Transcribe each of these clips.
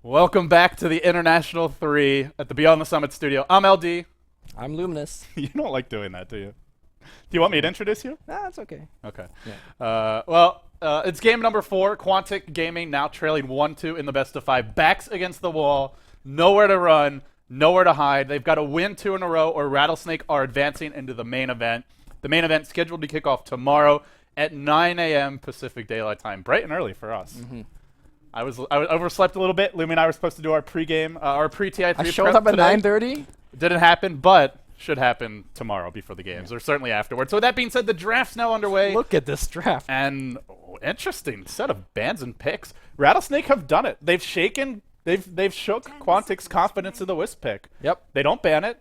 Welcome back to the International 3 at the Beyond the Summit studio. I'm LD. I'm Luminous. You don't like doing that, do you? Do you want me to introduce you? Nah, it's okay. Okay. Yeah. It's game number 4. Quantic Gaming now trailing 1-2 in the best of 5. Backs against the wall. Nowhere to run. Nowhere to hide. They've got to win 2 in a row or Rattlesnake are advancing into the main event. The main event scheduled to kick off tomorrow at 9 a.m. Pacific Daylight Time. Bright and early for us. Mm-hmm. I overslept a little bit. Lumi and I were supposed to do our pre-game, our pre-TI3 I showed up at 9:30. Didn't happen, but should happen tomorrow before the games, or certainly afterwards. So with that being said, the draft's now underway. Look at this draft. And interesting set of bans and picks. Rattlesnake have done it. They've shook Quantic's confidence in the Wisp pick. Yep. They don't ban it,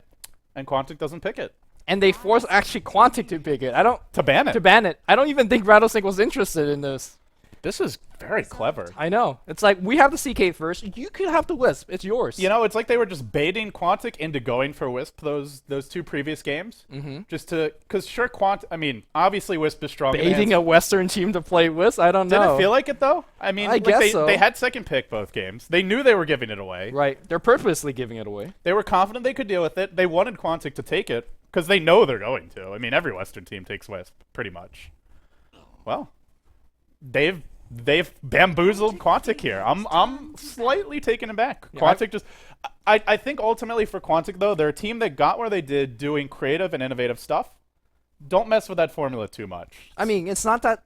and Quantic doesn't pick it. And they forced actually Quantic to pick it. To ban it. To ban it. I don't even think Rattlesnake was interested in this. This is very clever. I know. It's like, we have the CK first. You could have the Wisp. It's yours. You know, it's like they were just baiting Quantic into going for Wisp those 2 previous games. Mm-hmm. Just to, because sure, obviously Wisp is strong. Baiting a Western team to play Wisp? I don't know. Did it feel like it, though? I mean, I guess so. They had second pick both games. They knew they were giving it away. Right. They're purposely giving it away. They were confident they could deal with it. They wanted Quantic to take it because they know they're going to. I mean, every Western team takes Wisp, pretty much. Well, they've bamboozled Quantic here. I'm slightly taken aback. Yeah, Quantic just... I think ultimately for Quantic, though, they're a team that got where they did doing creative and innovative stuff. Don't mess with that formula too much. I mean, it's not that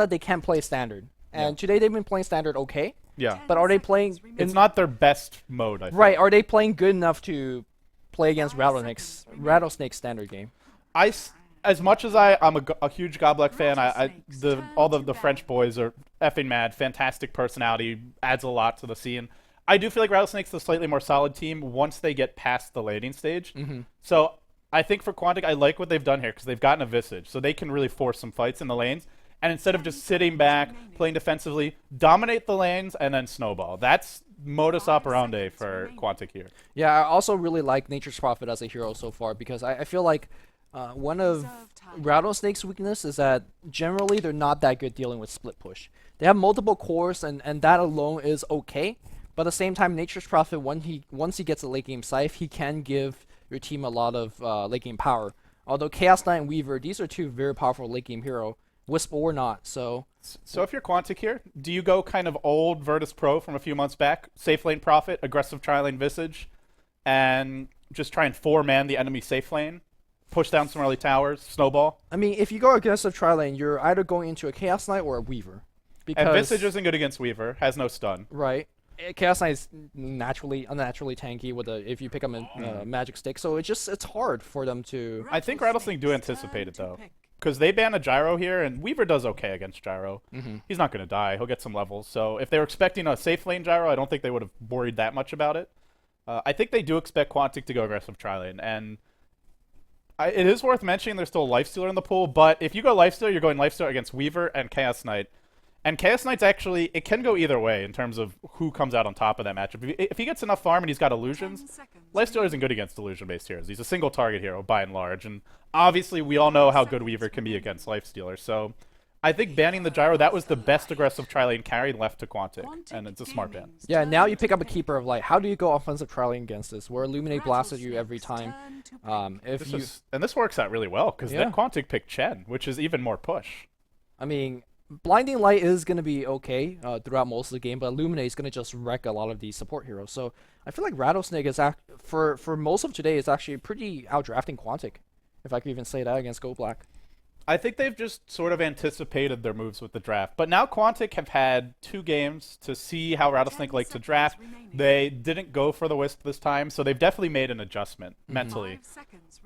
they can't play standard. And today they've been playing standard okay. Yeah. But are they playing... It's not their best mode, I think. Right. Are they playing good enough to play against Rattlesnake's standard game? As much as I'm a huge Goblet fan, all the French boys are effing mad. Fantastic personality, adds a lot to the scene. I do feel like Rattlesnake's the slightly more solid team once they get past the laning stage. Mm-hmm. So I think for Quantic, I like what they've done here because they've gotten a Visage, so they can really force some fights in the lanes. And instead of just sitting back, playing defensively, dominate the lanes and then snowball. That's modus operandi for Quantic here. Yeah, I also really like Nature's Prophet as a hero so far because I feel like one of Rattlesnake's weakness is that generally they're not that good dealing with split push. They have multiple cores and that alone is okay, but at the same time Nature's Prophet, once he gets a late game scythe, he can give your team a lot of late game power. Although Chaos Knight and Weaver, these are 2 very powerful late game hero, Wisp or not, so if you're Quantic here, do you go kind of old Virtus Pro from a few months back, safe lane Prophet, aggressive tri-lane Visage, and just try and 4-man the enemy safe lane? Push down some early towers, snowball. I mean, if you go aggressive tri-lane, you're either going into a Chaos Knight or a Weaver. Because And Visage isn't good against Weaver, has no stun. Right. Chaos Knight is unnaturally tanky with if you pick up a magic stick, so it's hard for them to... I think Rattlesnake do anticipate it, though. Because they ban a Gyro here, and Weaver does okay against Gyro. Mm-hmm. He's not going to die. He'll get some levels. So if they were expecting a safe lane Gyro, I don't think they would have worried that much about it. I think they do expect Quantic to go aggressive tri-lane, and... it is worth mentioning there's still a Lifestealer in the pool, but if you go Lifestealer, you're going Lifestealer against Weaver and Chaos Knight. And Chaos Knight's actually, it can go either way in terms of who comes out on top of that matchup. If he gets enough farm and he's got illusions, Lifestealer isn't good against illusion-based heroes. He's a single target hero by and large, and obviously we all know how good Weaver can be against Lifestealer. So I think banning the Gyro, that was the best aggressive tri-lane carry left to Quantic, and it's a smart ban. Yeah, now you pick up a Keeper of Light. How do you go offensive tri-lane against this, where Illuminate blasted you every time? And this works out really well, because then Quantic picked Chen, which is even more push. I mean, Blinding Light is going to be okay throughout most of the game, but Illuminate is going to just wreck a lot of these support heroes. So I feel like Rattlesnake is, for most of today, is actually pretty outdrafting Quantic, if I could even say that against Go Black. I think they've just sort of anticipated their moves with the draft. But now Quantic have had 2 games to see how Rattlesnake likes to draft. They didn't go for the Wisp this time, so they've definitely made an adjustment mentally.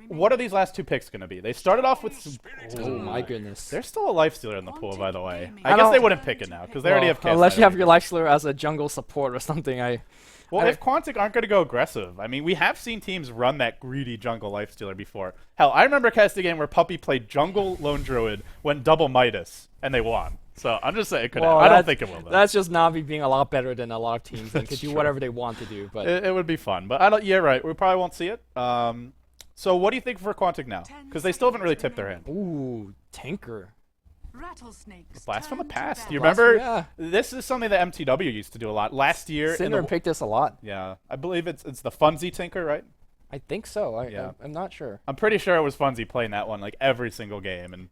What are these last 2 picks going to be? They started off with... Oh my goodness. There's still a Lifestealer in the pool, by the way. I guess they wouldn't pick it now, because they already have Chaos unless you have your Lifestealer as a jungle support or something, Well, if Quantic aren't going to go aggressive, I mean, we have seen teams run that greedy jungle Lifestealer before. Hell, I remember casting a game where Puppy played jungle Lone Druid, went double Midas, and they won. So I'm just saying it could happen. I don't think it will, though. That's just Navi being a lot better than a lot of teams and could do whatever they want to do. But it would be fun. But you're right. We probably won't see it. So what do you think for Quantic now? Because they still haven't really tipped their hand. Ooh, Tinker. Rattlesnake. Blast from the past. Do you Blast- remember? yeah. This is something that MTW used to do a lot. Last year, in Cinder the, picked this a lot. yeah, I believe it's the Funzy Tinker, right? I think so. Yeah. I'm not sure. I'm pretty sure it was Funzy playing that one like every single game. And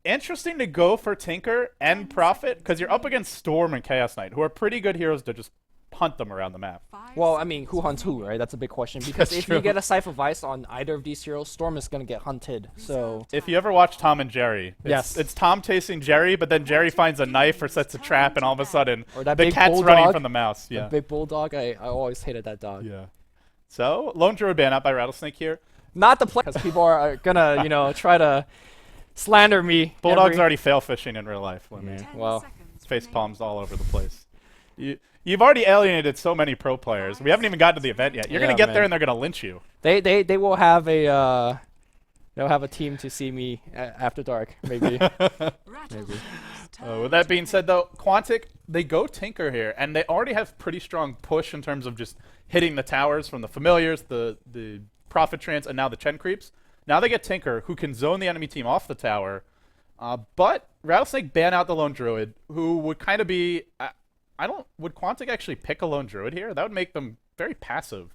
interesting to go for Tinker and Prophet because you're up against Storm and Chaos Knight, who are pretty good heroes to just hunt them around the map. Well, I mean, who hunts who, right? That's a big question. Because That's if true. you get a Scythe of Ice on either of these heroes, Storm is going to get hunted. So, If you ever watch Tom and Jerry, Yes. it's Tom chasing Jerry, but then Jerry finds a knife or sets a trap, and all of a sudden Or that the big cat's running bulldog. from the mouse. the Yeah. big bulldog, I always hated that dog. Yeah. So Lone Druid ban out by Rattlesnake here. Not the play, because people are going to, try to slander me. Bulldog's already fail fishing in real life. Let me Well, face palms all over the place. You've already alienated so many pro players. We haven't even gotten to the event yet. You're Yeah, gonna get man. there and they're gonna lynch you. They will have a they'll have a team to see me after dark, maybe. With that being said, though, Quantic, they go Tinker here, and they already have pretty strong push in terms of just hitting the towers from the Familiars, the Prophet Trance, and now the Chen Creeps. Now they get Tinker, who can zone the enemy team off the tower, but Rattlesnake ban out the Lone Druid, who would kind of be... would Quantic actually pick a Lone Druid here? That would make them very passive.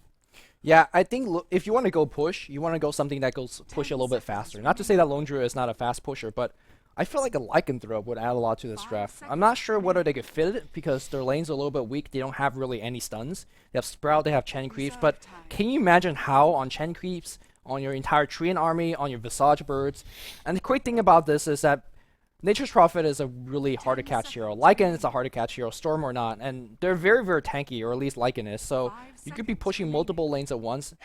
Yeah, I think if you want to go push, you want to go something that goes push a little bit faster. Not to say that Lone Druid is not a fast pusher, but I feel like a Lycanthrope would add a lot to this draft. I'm not sure whether they could fit it because their lanes are a little bit weak. They don't have really any stuns. They have Sprout, they have Chen Creeps, but can you imagine how on Chen Creeps, on your entire Treant army, on your Visage Birds? And the great thing about this is that Nature's Prophet is a really hard to catch hero. Lycan is a hard to catch hero, Storm or not, and they're very, very tanky, or at least Lycan is. So you could be pushing multiple lanes at once.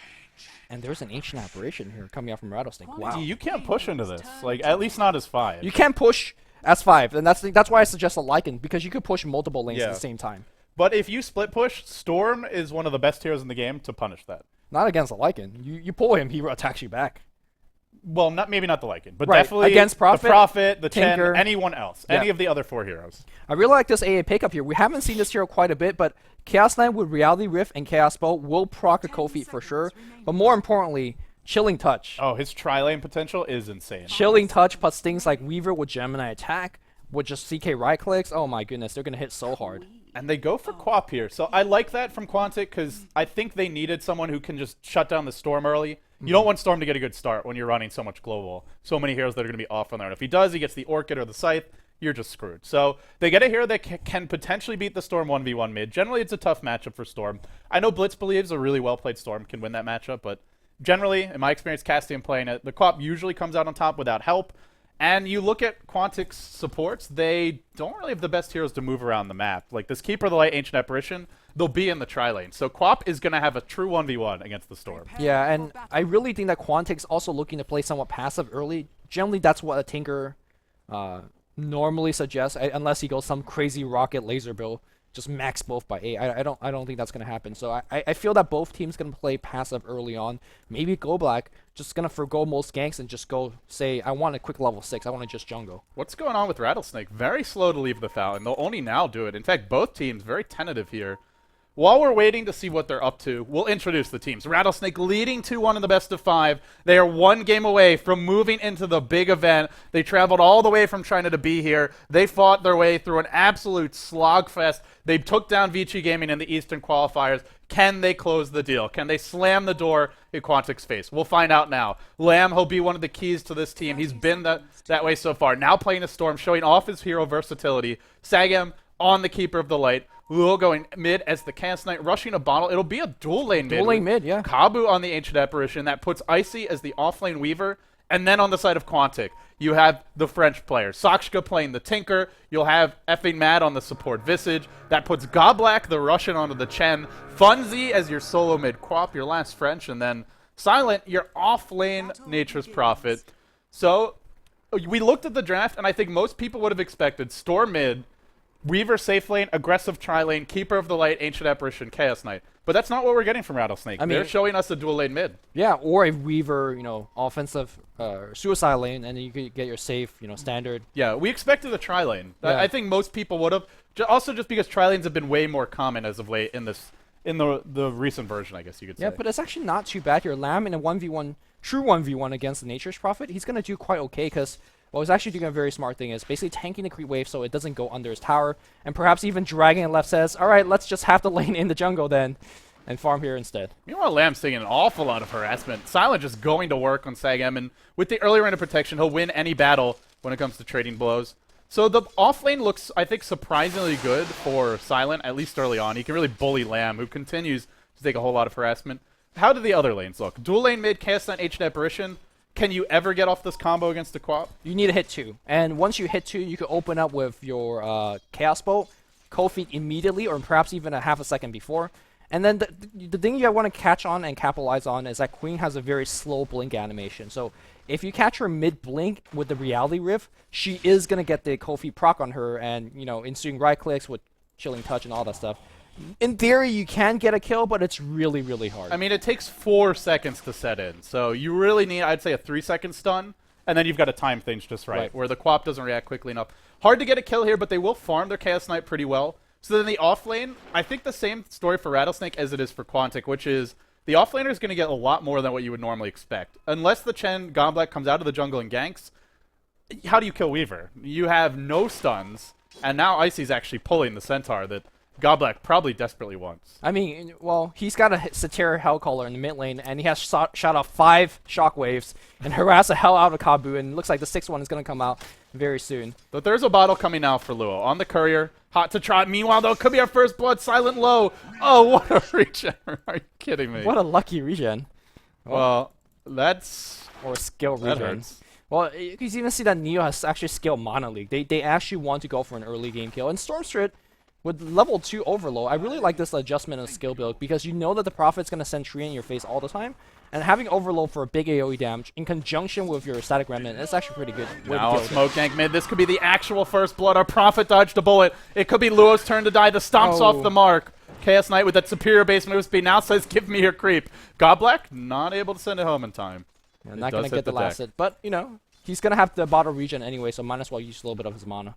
And there's an Ancient Apparition here coming out from Rattlesnake. Wow. You can't push into this, like at least not as 5. You can't push as 5, and that's why I suggest a Lycan, because you could push multiple lanes at Yeah. the same time. But if you split push, Storm is one of the best heroes in the game to punish that. Not against a Lycan. You pull him, he attacks you back. Well, maybe not the Lycan, but Right, definitely against Prophet, the Prophet, the Tinker. Chen, anyone else, Yeah. any of the other 4 heroes. I really like this AA pickup here. We haven't seen this hero quite a bit, but Chaos Knight with Reality Rift and Chaos Bow will proc a Cold Feet for sure. But more importantly, Chilling Touch. Oh, his tri-lane potential is insane. Chilling Touch plus things like Weaver with Gemini Attack, with just CK right clicks. Oh my goodness, they're going to hit so hard. And they go for Quap here. So I like that from Quantic because I think they needed someone who can just shut down the Storm early. You don't want Storm to get a good start when you're running so much global. So many heroes that are going to be off on there. And if he does, he gets the Orchid or the Scythe, you're just screwed. So they get a hero that can potentially beat the Storm 1v1 mid. Generally, it's a tough matchup for Storm. I know Blitz believes a really well-played Storm can win that matchup, but generally, in my experience casting and playing it, the Quap usually comes out on top without help. And you look at Quantic's supports, they don't really have the best heroes to move around the map. Like this Keeper of the Light, Ancient Apparition, they'll be in the tri-lane. So Quap is going to have a true 1v1 against the Storm. Yeah, and I really think that Quantic's also looking to play somewhat passive early. Generally, that's what a Tinker normally suggests, unless he goes some crazy rocket laser build, just max both by 8. I don't think that's going to happen. So I feel that both teams going to play passive early on. Maybe Go Black just going to forgo most ganks and just go say, I want a quick level 6. I want to just jungle. What's going on with Rattlesnake? Very slow to leave the Fountain. They'll only now do it. In fact, both teams very tentative here. While we're waiting to see what they're up to, we'll introduce the teams. Rattlesnake leading 2-1 in the best of 5. They are 1 game away from moving into the big event. They traveled all the way from China to be here. They fought their way through an absolute slogfest. They took down Vici Gaming in the Eastern qualifiers. Can they close the deal? Can they slam the door in Quantic's face? We'll find out now. Lamb, he'll be one of the keys to this team. He's been that way so far. Now playing a Storm, showing off his hero versatility. Sagam on the Keeper of the Light. Luo going mid as the Chaos Knight rushing a bottle. It'll be a dual lane mid. Dual lane mid, yeah. Kabu on the Ancient Apparition. That puts Icy as the offlane Weaver. And then on the side of Quantic, you have the French player. Sakshka playing the Tinker. You'll have effing Mad on the support Visage. That puts Goblak, the Russian, onto the Chen. Funzy as your solo mid Quap, your last French. And then Silent, your offlane Nature's Prophet. So we looked at the draft, and I think most people would have expected Storm mid, Weaver safe lane, aggressive tri-lane, Keeper of the Light, Ancient Apparition, Chaos Knight. But that's not what we're getting from Rattlesnake. I mean, they're showing us a dual lane mid. Yeah, or a Weaver, offensive suicide lane, and then you could get your safe, standard. Yeah, we expected a tri-lane. Yeah. I think most people would have. Also just because tri-lanes have been way more common as of late in the recent version, I guess you could say. Yeah, but it's actually not too bad here. Lamb in a 1v1, true 1v1 against the Nature's Prophet, he's going to do quite okay because What he's actually doing a very smart thing is basically tanking the creep wave so it doesn't go under his tower, and perhaps even dragging it left says, alright, let's just have the lane in the jungle then, and farm here instead. Meanwhile, Lamb's taking an awful lot of harassment. Silent just going to work on Sagem, and with the early round of protection, he'll win any battle when it comes to trading blows. So the off lane looks, I think, surprisingly good for Silent, at least early on. He can really bully Lamb, who continues to take a whole lot of harassment. How do the other lanes look? Dual lane mid, Chaos Knight, Ancient Apparition. Can you ever get off this combo against the Quap? You need to hit 2. And once you hit 2, you can open up with your Chaos Bolt, Cold Feet immediately, or perhaps even a half a second before. And then the thing you want to catch on and capitalize on is that Queen has a very slow blink animation. So if you catch her mid-blink with the Reality Rift, she is going to get the Cold Feet proc on her and, you know, ensuing right clicks with Chilling Touch and all that stuff. In theory, you can get a kill, but it's really, really hard. I mean, it takes 4 seconds to set in. So you really need, I'd say, a 3-second stun. And then you've got to time things just right, where the Quap doesn't react quickly enough. Hard to get a kill here, but they will farm their Chaos Knight pretty well. So then the off lane, I think the same story for Rattlesnake as it is for Quantic, which is the off laner is going to get a lot more than what you would normally expect. Unless the Chen Goblet comes out of the jungle and ganks, how do you kill Weaver? You have no stuns, and now Icy's actually pulling the Centaur that Goblet probably desperately wants. I mean, well, he's got a Satira Hellcaller in the mid lane, and he has shot off 5 shockwaves and harass the hell out of Kabu, and it looks like the 6th one is going to come out very soon. But there's a bottle coming now for Luo. On the courier, hot to trot. Meanwhile, though, could be our first blood. Silent low. Oh, what a regen. Are you kidding me? What a lucky regen. Well, that's... Or skill that regen. hurts. Well, you can even see that Neo has actually scaled Mana League. They actually want to go for an early game kill. And Stormstrid, with level 2 Overload, I really like this adjustment of skill build because you know that the Prophet's going to send Tree in your face all the time. And having Overload for a big AoE damage in conjunction with your Static Remnant is actually pretty good. Now smoke gank mid. This could be the actual first blood. Our Prophet dodged a bullet. It could be Luo's turn to die. The stomps off the mark. Chaos Knight with that superior base move speed now says, give me your creep. Godblack not able to send it home in time. Yeah, not going to get the last hit. But, you know, he's going to have the bottle regen anyway, so might as well use a little bit of his mana.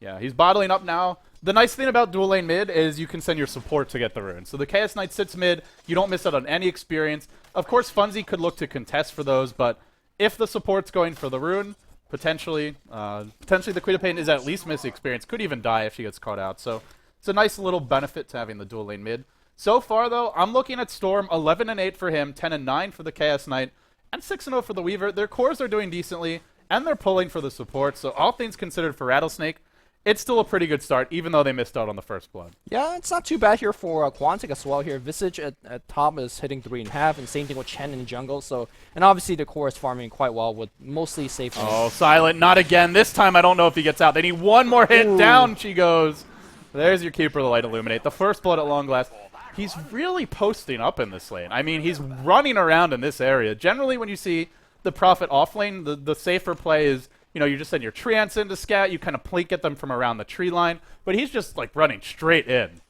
Yeah, he's bottling up now. The nice thing about dual lane mid is you can send your support to get the rune. So the Chaos Knight sits mid. You don't miss out on any experience. Of course, Funzy could look to contest for those, but if the support's going for the rune, potentially the Queen of Pain is at least missing experience. Could even die if she gets caught out. So it's a nice little benefit to having the dual lane mid. So far, though, I'm looking at Storm, 11-8 for him, 10-9 for the Chaos Knight, and 6-0 for the Weaver. Their cores are doing decently, and they're pulling for the support. So all things considered for Rattlesnake, it's still a pretty good start, even though they missed out on the first blood. Yeah, it's not too bad here for Quantic as well here. Visage at top is hitting 3.5, and same thing with Chen in jungle. So, and obviously the core is farming quite well with mostly safe. Oh, Silent, not again. This time I don't know if he gets out. They need one more hit. Ooh. Down she goes. There's your Keeper of the Light Illuminate. The first blood at long last. He's really posting up in this lane. I mean, he's running around in this area. Generally, when you see the Prophet off lane, the safer play is, you know, you just send your treants in to scout, you kind of plink at them from around the tree line, but he's just, like, running straight in.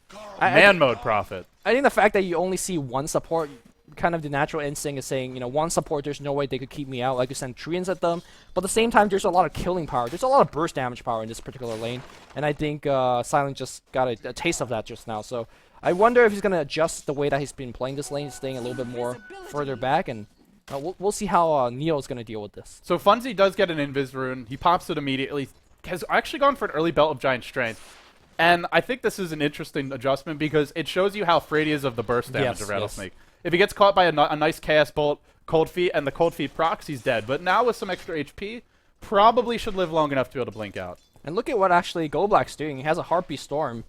Man mode Prophet. I think the fact that you only see one support, kind of the natural instinct is saying, you know, one support, there's no way they could keep me out. Like, you send treants at them, but at the same time, there's a lot of killing power. There's a lot of burst damage power in this particular lane, and I think Silent just got a taste of that just now, so I wonder if he's going to adjust the way that he's been playing this lane, staying a little bit more further back, and we'll see how Neo is going to deal with this. So Funzy does get an Invis rune. He pops it immediately. Has actually gone for an early Belt of Giant Strength. And I think this is an interesting adjustment because it shows you how afraid he is of the burst damage of Rattlesnake. Yes. If he gets caught by a nice Chaos Bolt, Cold Feet, and the Cold Feet procs, he's dead. But now with some extra HP, probably should live long enough to be able to blink out. And look at what actually Goldblack's doing. He has a Heartbeat Storm.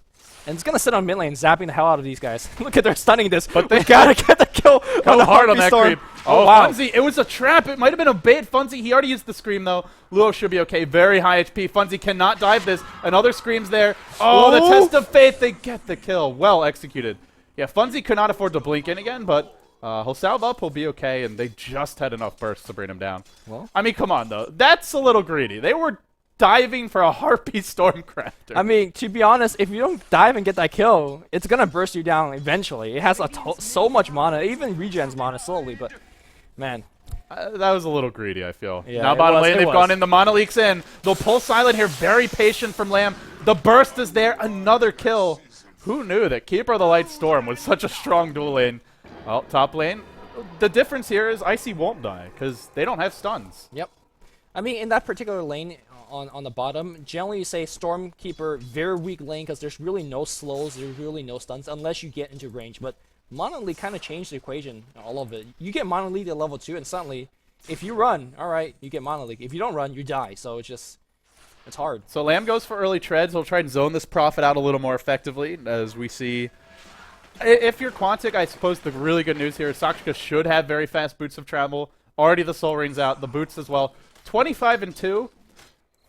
And it's going to sit on mid lane, zapping the hell out of these guys. Look at they're stunning this. But they got to get the kill. Go hard on that creep. Oh, wow. Funzy, it was a trap. It might have been a bait. Funzy, he already used the Scream, though. Luo should be okay. Very high HP. Funzy cannot dive this. Another Scream's there. Oh, the test of faith. They get the kill. Well executed. Yeah, Funzy could not afford to blink in again, but he'll salve up. He'll be okay, and they just had enough bursts to bring him down. Well, I mean, come on, though. That's a little greedy. They were diving for a Harpy Stormcrafter. I mean, to be honest, if you don't dive and get that kill, it's gonna burst you down eventually. It has so much mana, it even regens mana slowly, but man. That was a little greedy, I feel. Yeah, now bottom lane, they've gone in, the Mana Leak's in. They'll pull Silent here, very patient from Lamb. The burst is there, another kill. Who knew that Keeper of the Light Storm was such a strong dual lane? Well, top lane. The difference here is Icy won't die, because they don't have stuns. Yep. I mean, in that particular lane on the bottom, generally you say Stormkeeper, very weak lane because there's really no slows, there's really no stuns unless you get into range. But Monolith kind of changed the equation, all of it. You get Monolith at level 2 and suddenly, if you run, alright, you get Monolith. If you don't run, you die. So it's hard. So Lamb goes for early treads. He'll try and zone this Prophet out a little more effectively, as we see. If you're Quantic, I suppose the really good news here is Sakshika should have very fast boots of travel. Already the Soul Ring's out, the boots as well. 25 and 2,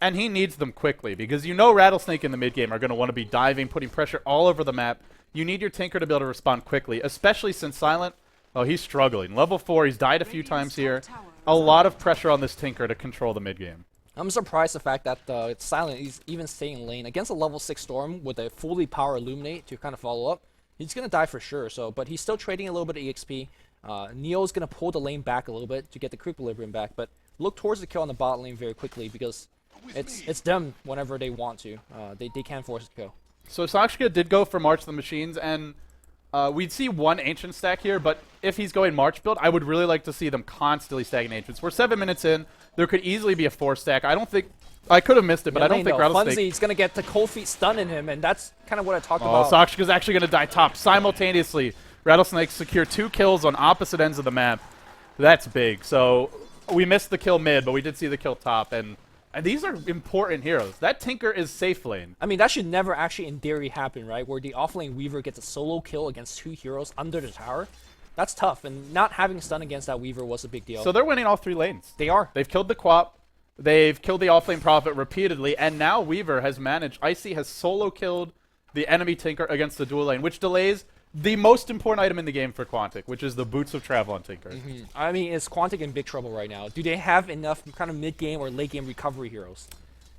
and he needs them quickly because you know Rattlesnake in the mid game are going to want to be diving, putting pressure all over the map. You need your Tinker to be able to respond quickly, especially since Silent, oh, he's struggling. Level 4, he's died a few times here. A lot of pressure on this Tinker to control the mid game. I'm surprised the fact that Silent is even staying in lane against a level 6 Storm with a fully power Illuminate to kind of follow up. He's going to die for sure, but he's still trading a little bit of EXP. Neo's going to pull the lane back a little bit to get the equilibrium back, but look towards the kill on the bot lane very quickly because it's them whenever they want to. They can force the kill. So Sakshika did go for March of the Machines, and we'd see one Ancient stack here, but if he's going March build, I would really like to see them constantly stacking Ancients. We're 7 minutes in. There could easily be a 4 stack. I don't think... I could have missed it, but I don't think Rattlesnake... Funzy's going to get the cold feet stun in him, and that's kind of what I talked about. Oh, Sakshika's actually going to die top simultaneously. Rattlesnake secure 2 kills on opposite ends of the map. That's big. So we missed the kill mid, but we did see the kill top, and these are important heroes. That Tinker is safe lane. I mean, that should never actually in theory happen, right? Where the offlane Weaver gets a solo kill against 2 heroes under the tower. That's tough, and not having stun against that Weaver was a big deal. So they're winning all 3 lanes. They are. They've killed the Quap. They've killed the offlane Prophet repeatedly, and now Weaver has managed. Icy has solo killed the enemy Tinker against the dual lane, which delays the most important item in the game for Quantic, which is the boots of travel on Tinker. I mean, is Quantic in big trouble right now? Do they have enough kind of mid-game or late-game recovery heroes?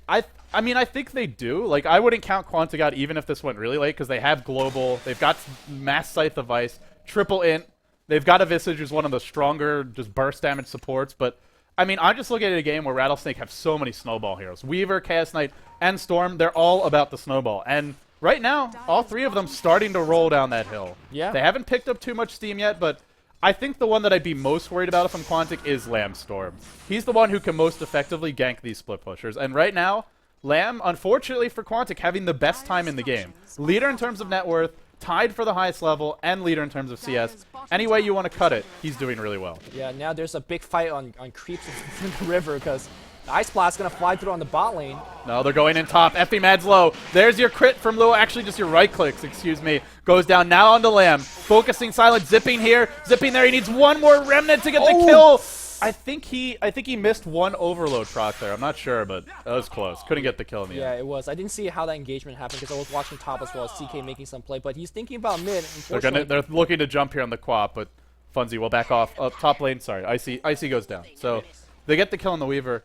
I mean, I think they do. Like, I wouldn't count Quantic out even if this went really late, because they have Global, they've got Mass Scythe of Ice, Triple Int, they've got a Visage who's one of the stronger just burst damage supports, but I mean, I'm just looking at a game where Rattlesnake have so many snowball heroes. Weaver, Chaos Knight, and Storm, they're all about the snowball. And right now, all 3 of them starting to roll down that hill. Yeah. They haven't picked up too much steam yet, but I think the one that I'd be most worried about if I'm Quantic is Lamb Storm. He's the one who can most effectively gank these split pushers. And right now, Lamb, unfortunately for Quantic, having the best time in the game. Leader in terms of net worth, tied for the highest level, and leader in terms of CS. Any way you want to cut it, he's doing really well. Yeah, now there's a big fight on creeps in the river because the Ice Blast's going to fly through on the bot lane. No, they're going in top. Effie Mad's low. There's your crit from Lua. Actually, just your right clicks, excuse me. Goes down now onto Lamb. Focusing Silent, zipping here, zipping there. He needs one more Remnant to get the kill. I think he missed one overload proc there. I'm not sure, but that was close. Couldn't get the kill in the end. Yeah, it was. I didn't see how that engagement happened because I was watching top as well as CK making some play, but he's thinking about mid. They're looking to jump here on the Quap, but Funzy will back off. Top lane, sorry. Icy goes down. So they get the kill on the Weaver.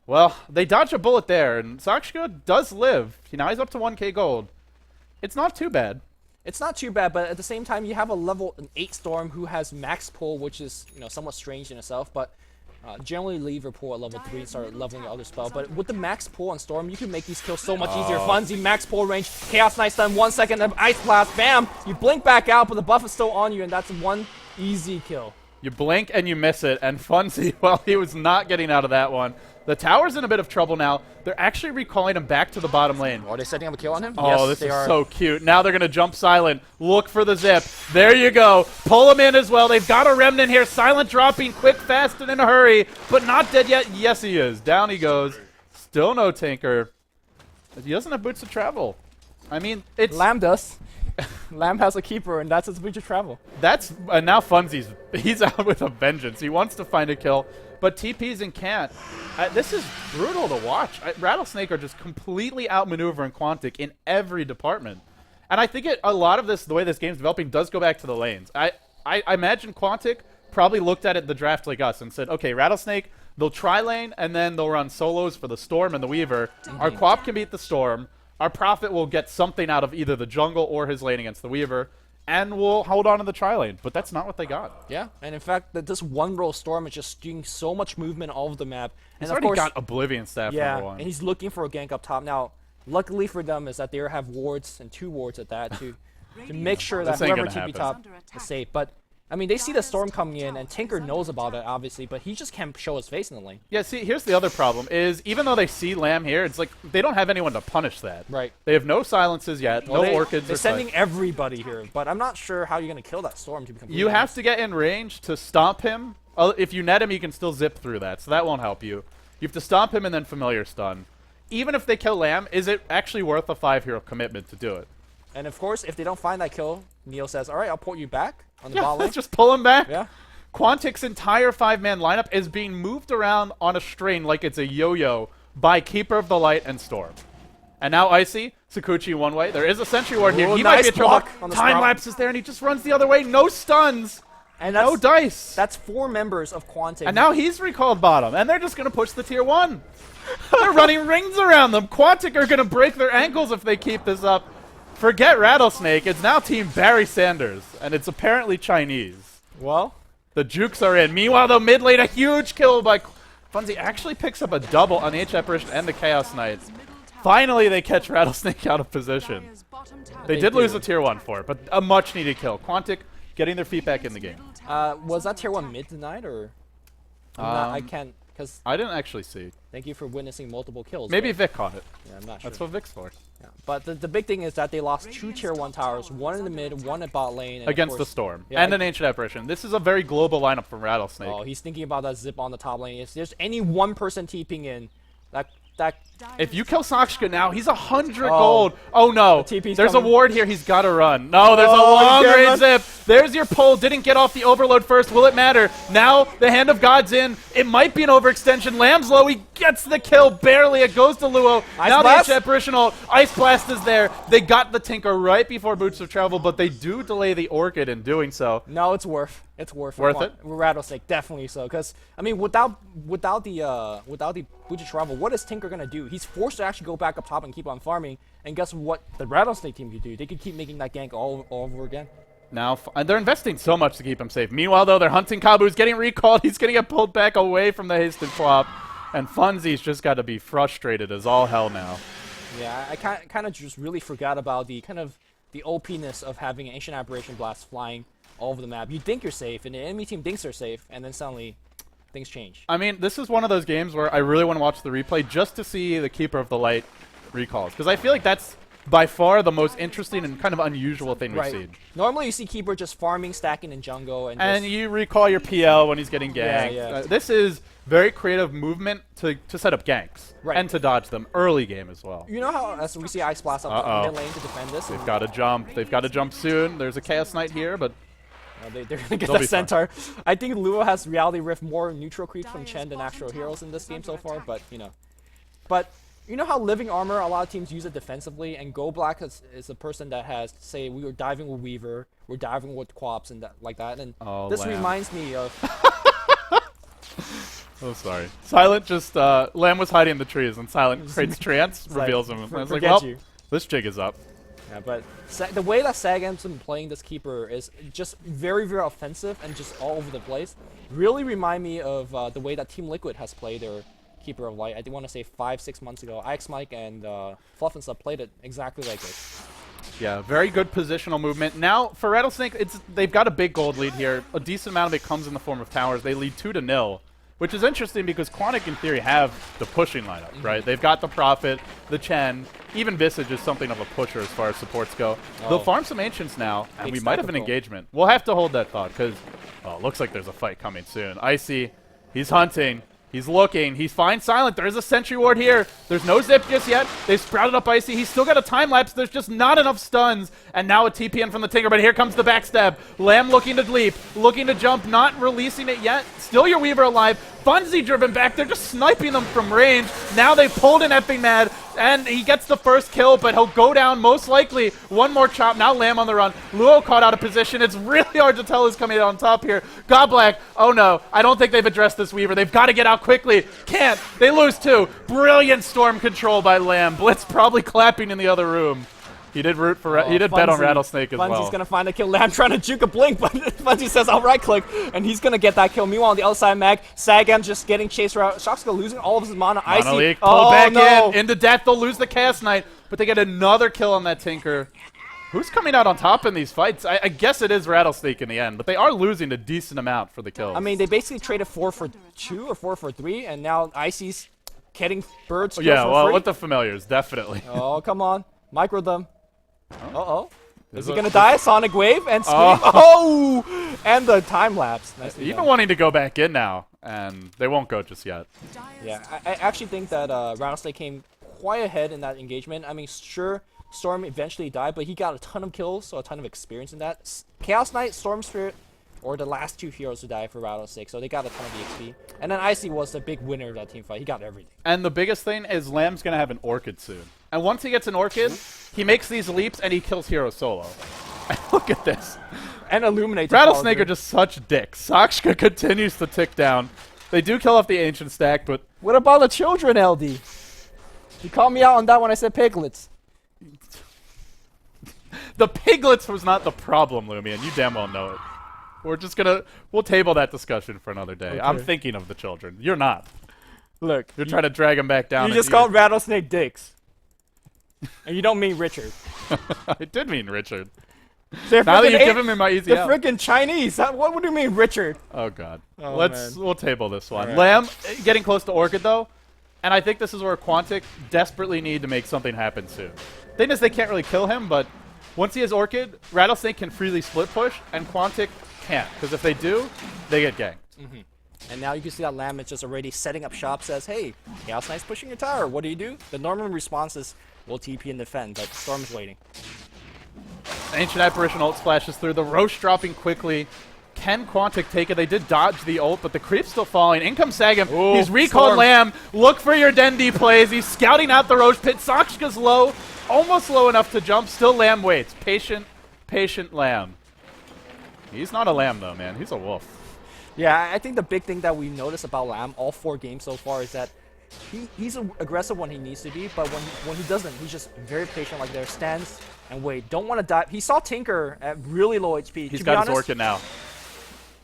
Well, they dodge a bullet there, and Sakshika does live. Now he's up to 1k gold. It's not too bad. It's not too bad, but at the same time, you have a level 8 Storm who has max pull, which is somewhat strange in itself, but generally leave your pull at level 3 and start leveling your other spell. But with the max pull on Storm, you can make these kills so much easier. Funzy, max pull range, Chaos Knight stun, 1 second, Ice Blast, bam! You blink back out, but the buff is still on you, and that's one easy kill. You blink and you miss it, and Funzy, well, he was not getting out of that one. The tower's in a bit of trouble now. They're actually recalling him back to the bottom lane. Are they setting up a kill on him? Oh, yes, this is are. so cute. Now they're going to jump Silent. Look for the zip. There you go. Pull him in as well. They've got a Remnant here. Silent dropping quick, fast, and in a hurry, but not dead yet. Yes, he is. Down he goes. Still no Tinker. He doesn't have boots of travel. I mean, it's... Lamb does. Lamb has a keeper, and that's his boots of travel. That's... And now he's out with a vengeance. He wants to find a kill, but TPs and can't. This is brutal to watch. Rattlesnake are just completely outmaneuvering Quantic in every department. And I think a lot of this, the way this game's developing, does go back to the lanes. I imagine Quantic probably looked at it the draft like us and said, okay, Rattlesnake, they'll try lane, and then they'll run solos for the Storm and the Weaver. Our Quap can beat the Storm. Our Prophet will get something out of either the jungle or his lane against the Weaver, and we'll hold on to the tri-lane. But that's not what they got. Yeah, and in fact, this one-row Storm is just doing so much movement all over the map. He's and already of course, got Oblivion Staff number 1. And he's looking for a gank up top. Now, luckily for them is that they have wards, and 2 wards at that, to make sure that whoever TP top is safe. But I mean, they see the storm coming in, and Tinker knows about it, obviously, but he just can't show his face in the lane. Yeah, see, here's the other problem, is even though they see Lamb here, it's like they don't have anyone to punish that. Right. They have no silences yet, Well, no orchids. They're sending everybody here, but I'm not sure how you're going to kill that storm to become. You have to get in range to stomp him. If you net him, you can still zip through that, so that won't help you. You have to stomp him and then familiar stun. Even if they kill Lamb, is it actually worth a 5-hero commitment to do it? And of course, if they don't find that kill, Neo says, "All right, I'll port you back on the Yeah, bot lane." let's just pull him back. Yeah. Quantic's entire 5-man lineup is being moved around on a string like it's a yo-yo by Keeper of the Light and Storm. And now Icy, Sakuchi one way. There is a Sentry Ward here. Ooh, He nice might be in trouble. block on the Time Sprout. lapse is there, and he just runs the other way. No stuns. And No dice. That's 4 members of Quantic. And now he's recalled bottom, and they're just going to push the tier 1. They're running rings around them. Quantic are going to break their ankles if they keep this up. Forget Rattlesnake. It's now Team Barry Sanders, and it's apparently Chinese. Well, The jukes are in. Meanwhile, though, mid lane, a huge kill by Funzy actually picks up a double on the H Apparition and the Chaos Knight. Finally, they catch Rattlesnake out of position. They did lose a tier 1 for it, but a much-needed kill. Quantic getting their feet back in the game. was that tier 1 mid tonight, or? I can't, because I didn't actually see. thank you for witnessing multiple kills. Maybe but, Vic caught it. yeah, I'm not sure. That's what Vic's for. Yeah. But the big thing is that they lost 2 tier 1 towers, 1 in the mid, 1 at bot lane. And Against of the course, Storm. Yeah, And an Ancient Apparition. This is a very global lineup from Rattlesnake. Oh, he's thinking about that zip on the top lane. If there's any one person TPing in, that If you kill Sakshka now, he's 100 gold. Oh no, The TP's there's coming. a ward here. He's got to run. No, there's a Oh, long yeah, range zip. There's your pull. Didn't get off the overload first. Will it matter? Now the Hand of God's in. It might be an overextension. Lamb's low. He gets the kill barely. It goes to Luo. Ice Now Blast? the Apparition ult. Ice Blast is there. They got the Tinker right before Boots of Travel, but they do delay the Orchid in doing so. No, it's worth. It's worth it? Rattlesnake, definitely so. Because I mean, without the Boots of Travel, what is Tinker gonna do? He's forced to actually go back up top and keep on farming. And guess what? The Rattlesnake team could do? They could keep making that gank all over again. Now, and they're investing so much to keep him safe. Meanwhile, though, they're hunting Kabu. He's getting recalled. He's going to get pulled back away from the hasted flop. And Funzy's just got to be frustrated as all hell now. Yeah, I kind of just really forgot about the OP-ness of having an Ancient Aberration Blast flying all over the map. You think you're safe, and the enemy team thinks they're safe, and then suddenly things change. I mean, this is one of those games where I really want to watch the replay just to see the Keeper of the Light recalls. Because I feel like that's by far the most interesting and kind of unusual thing we've seen. Normally you see Keeper just farming, stacking in jungle, and And you recall your PL when he's getting ganked. Yeah. This is very creative movement to set up ganks. Right. And to dodge them early game as well. you know how as we see Ice Blast up Uh-oh. mid lane to defend this? They've got to jump. They've got to jump soon. There's a Chaos Knight here, but They're gonna get They'll be the Centaur. I think Luo has Reality Rift more neutral creeps from Chen than actual heroes in this game so far, but you know. But you know how Living Armor, a lot of teams use it defensively, and Go Black is a person that has, say, we were diving with Weaver, we're diving with Quaps and that, like that, and this Lamb. reminds me of... Oh, sorry. Silent just, Lamb was hiding in the trees, and Silent creates trance, like, reveals him. And I was like, forget well, you. this jig is up. Yeah, but the way that Sagam's been playing this Keeper is just very, very offensive and just all over the place. Really remind me of the way that Team Liquid has played their Keeper of Light. I do want to say 5-6 months ago. Ix Mike and Fluff and stuff played it exactly like this. Yeah, very good positional movement. Now, for Rattlesnake, they've got a big gold lead here. A decent amount of it comes in the form of towers. They lead 2-0, which is interesting because Quantic, in theory, have the pushing lineup, right? They've got the Prophet, the Chen. Even Visage is something of a pusher as far as supports go. They'll farm some Ancients now, and we might have an engagement. We'll have to hold that thought because it looks like there's a fight coming soon. Icy, he's hunting. He's looking. He finds Silent. There is a Sentry Ward here. There's no zip just yet. They've sprouted up Icy. He's still got a time lapse. There's just not enough stuns. And now a TPN from the Tinker, but here comes the backstab. Lamb looking to leap, looking to jump, not releasing it yet. Still your Weaver alive. Funzy driven back. They're just sniping them from range. Now they pulled in Epping Mad, and he gets the first kill, but he'll go down most likely. One more chop. Now Lamb on the run. Luo caught out of position. It's really hard to tell who's coming out on top here. Godblack. Oh no. I don't think they've addressed this Weaver. They've got to get out quickly. Can't. They lose 2. Brilliant storm control by Lamb. Blitz probably clapping in the other room. He did root for. He did bet on Rattlesnake as well. Funzy's gonna find a kill. Lamb trying to juke a blink, but Funzy says, "I'll right click," and he's gonna get that kill. Meanwhile, on the other side, Mag Sagam just getting chased around. Shoxka losing all of his mana. Icy. Leak, pull back in into death. They'll lose the Chaos Knight, but they get another kill on that Tinker. Who's coming out on top in these fights? I guess it is Rattlesnake in the end, but they are losing a decent amount for the kills. I mean, they basically traded 4 for 2 or 4 for 3, and now Icy's getting birds kills yeah, for well, free. with the familiars, definitely. Oh, come on. Micro them. Uh-oh. Is he going to die? Sonic Wave and Scream? And the time lapse. Nicely Even done. wanting to go back in now, and they won't go just yet. Yeah, I actually think that Rattlesnake came quite ahead in that engagement. I mean, sure, Storm eventually died, but he got a ton of kills, so a ton of experience in that. Chaos Knight, Storm Spirit, or the last 2 heroes to die for Rattlesnake, so they got a ton of EXP. And then Icy was the big winner of that team fight. He got everything. And the biggest thing is Lamb's going to have an Orchid soon. And once he gets an Orchid, he makes these leaps and he kills Hero solo. Look at this. And Illuminate. Rattlesnake are just such dicks. Sakshka continues to tick down. They do kill off the Ancient stack, but... What about the children, LD? You called me out on that when I said piglets. The piglets was not the problem, Lumian. You damn well know it. We're just gonna... We'll table that discussion for another day. Okay. I'm thinking of the children. You're not. Look. You're trying to drag them back down. You just called Rattlesnake dicks. And you don't mean Richard. I did mean Richard. They're Now that you've frickin' given me my easy They're out. freaking Chinese. What do you mean Richard? Oh, God. Oh, We'll table this one. Right. Lamb getting close to Orchid, though. And I think this is where Quantic desperately need to make something happen soon. Thing is, they can't really kill him, but once he has Orchid, Rattlesnake can freely split push, and Quantic can't. Because if they do, they get ganked. Mm-hmm. And now you can see that Lamb is just already setting up shop, says, hey, Chaos Knight's pushing your tower. What do? The normal response is, we'll TP and defend, but Storm's waiting. Ancient Apparition ult splashes through. The Roche dropping quickly. Can Quantic take it? They did dodge the ult, but the creep's still falling. In comes Sagam. Ooh, He's recalled Storm. Lamb. Look for your Dendi plays. He's scouting out the Roche pit. Sakshka's low. Almost low enough to jump. Still Lamb waits. Patient Lamb. He's not a lamb, though, man. He's a wolf. Yeah, I think the big thing that we noticed about Lamb all 4 games so far is that he's aggressive when he needs to be, but when he doesn't, he's just very patient, like there, stands and wait. Don't want to die. He saw Tinker at really low HP. He's To got be his honest, Orchid now.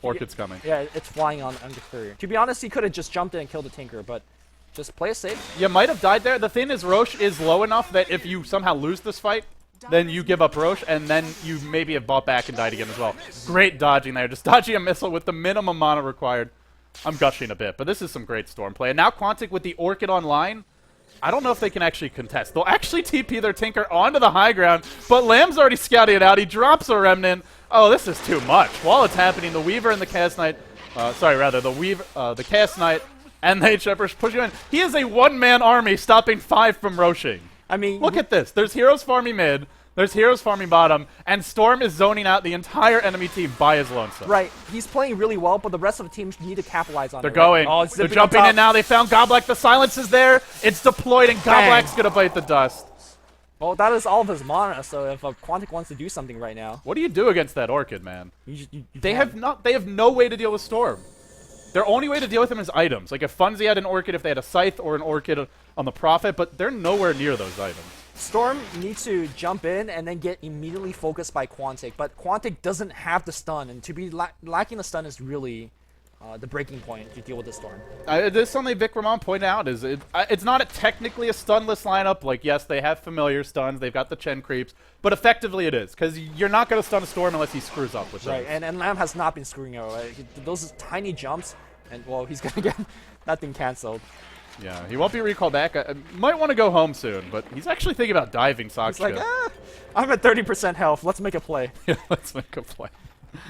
Orchid's coming. Yeah, it's flying on the courier. To be honest, he could have just jumped in and killed the Tinker, but just play it safe. You might have died there. The thing is, Roche is low enough that if you somehow lose this fight, then you give up Roche, and then you maybe have bought back and died again as well. Great dodging there. Just dodging a missile with the minimum mana required. I'm gushing a bit, but this is some great Storm play. And now Quantic with the Orchid online, I don't know if they can actually contest. They'll actually TP their Tinker onto the high ground, but Lamb's already scouting it out. He drops a Remnant. Oh, this is too much. While it's happening, the Weaver and the Chaos Knight, the Chaos Knight and the H-Shepherd push you in. He is a one-man army stopping 5 from Roshing. I mean, Look at this. There's heroes farming mid, there's heroes farming bottom, and Storm is zoning out the entire enemy team by his lonesome. right, he's playing really well, but the rest of the teams need to capitalize on They're it. going. Oh, it's They're zipping on jumping top. in now. They found Goblak. The silence is there. It's deployed, and Goblak's going to bite the dust. Well, that is all of his mana, so if Quantic wants to do something right now, What do you do against that Orchid, man? you They can't. have no way to deal with Storm. Their only way to deal with him is items. Like if Funzy had an Orchid, if they had a Scythe or an Orchid on the Prophet, but they're nowhere near those items. Storm needs to jump in and then get immediately focused by Quantic, but Quantic doesn't have the stun, and to be lacking the stun is really the breaking point to deal with the Storm. This is something Vic Ramon pointed out, is it's not technically a stunless lineup. Like, yes, they have familiar stuns, they've got the Chen creeps, but effectively it is, because you're not going to stun a Storm unless he screws up with Right, those. and Lamb has not been screwing out. Those tiny jumps, and well, he's going to get that thing cancelled. Yeah, he won't be recalled back. I might want to go home soon, but he's actually thinking about diving Sakshka. It's like, I'm at 30% health. Let's make a play. Yeah, let's make a play.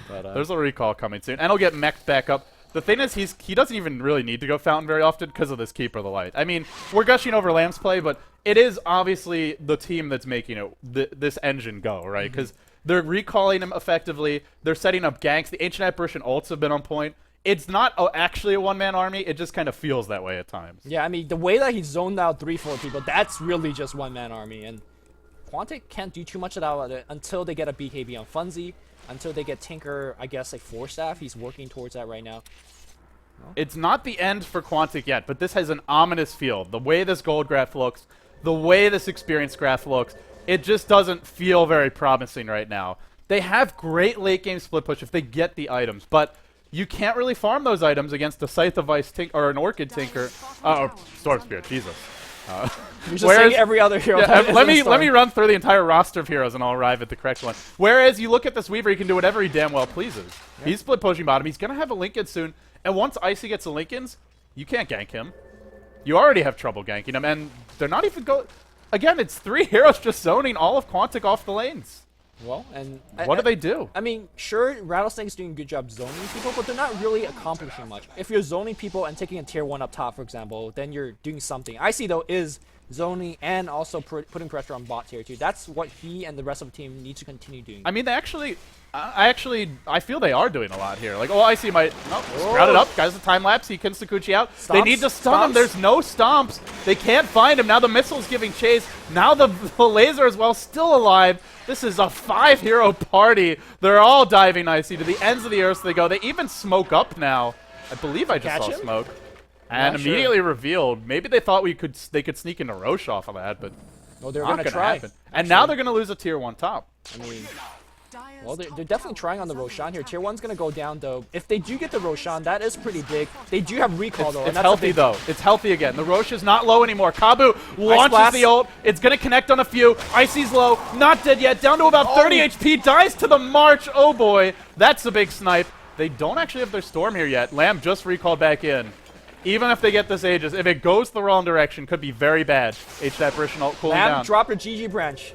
But, there's a recall coming soon, and he'll get mech'd back up. The thing is, he doesn't even really need to go Fountain very often because of this Keeper of the Light. I mean, we're gushing over Lamb's play, but it is obviously the team that's making it this engine go, right? Because they're recalling him effectively. They're setting up ganks. The Ancient Apparition ults have been on point. It's not actually a one-man army. It just kind of feels that way at times. Yeah, I mean, the way that he zoned out 3-4 people, that's really just one-man army. And Quantic can't do too much about it until they get a BKB on Funzy, until they get Tinker, I guess, like 4-staff. He's working towards that right now. It's not the end for Quantic yet, but this has an ominous feel. The way this gold graph looks, the way this experience graph looks, it just doesn't feel very promising right now. They have great late-game split push if they get the items, but you can't really farm those items against a Scythe of Ice or an Orchid Tinker. Storm Spirit, Jesus. You're just saying every other hero. Yeah, that let isn't a me run through the entire roster of heroes and I'll arrive at the correct one. Whereas you look at this Weaver, he can do whatever he damn well pleases. Yeah. He's split pushing bottom. He's gonna have a Lincoln soon, and once Icy gets the Lincolns, you can't gank him. You already have trouble ganking him, and they're not even go. Again, it's 3 heroes just zoning all of Quantic off the lanes. Well, and what do they do? I mean, sure, Rattlesnake's doing a good job zoning people, but they're not really accomplishing much. If you're zoning people and taking a tier 1 up top, for example, then you're doing something. Icy, though, is zoning and also putting pressure on bot tier 2. That's what he and the rest of the team need to continue doing. I mean, they actually... I feel they are doing a lot here. Like, Icy might... Nope, sprout it up. Guys, the time lapse. He can Sakuchi out. Stomps, they need to stun him. There's no stomps. They can't find him. Now the missile's giving chase. Now the laser as well, still alive. This is a 5-hero party. They're all diving Icy to the ends of the earth. They go. They even smoke up now. I believe I just saw smoke. And immediately revealed. Maybe they thought they could sneak into Roche off of that, but they're going to try. And now they're going to lose a tier 1 top. I mean... Well, they're definitely trying on the Roshan here. Tier 1's going to go down, though. If they do get the Roshan, that is pretty big. They do have recall, though. It's healthy, though. It's healthy again. The Roche is not low anymore. Kabu launches the ult. It's going to connect on a few. Icy's low. Not dead yet. Down to about 30 HP. Dies to the march. Oh, boy. That's a big snipe. They don't actually have their Storm here yet. Lamb just recalled back in. Even if they get this Aegis, if it goes the wrong direction, could be very bad. H-that British ult cooling down. Lamb, drop your GG branch.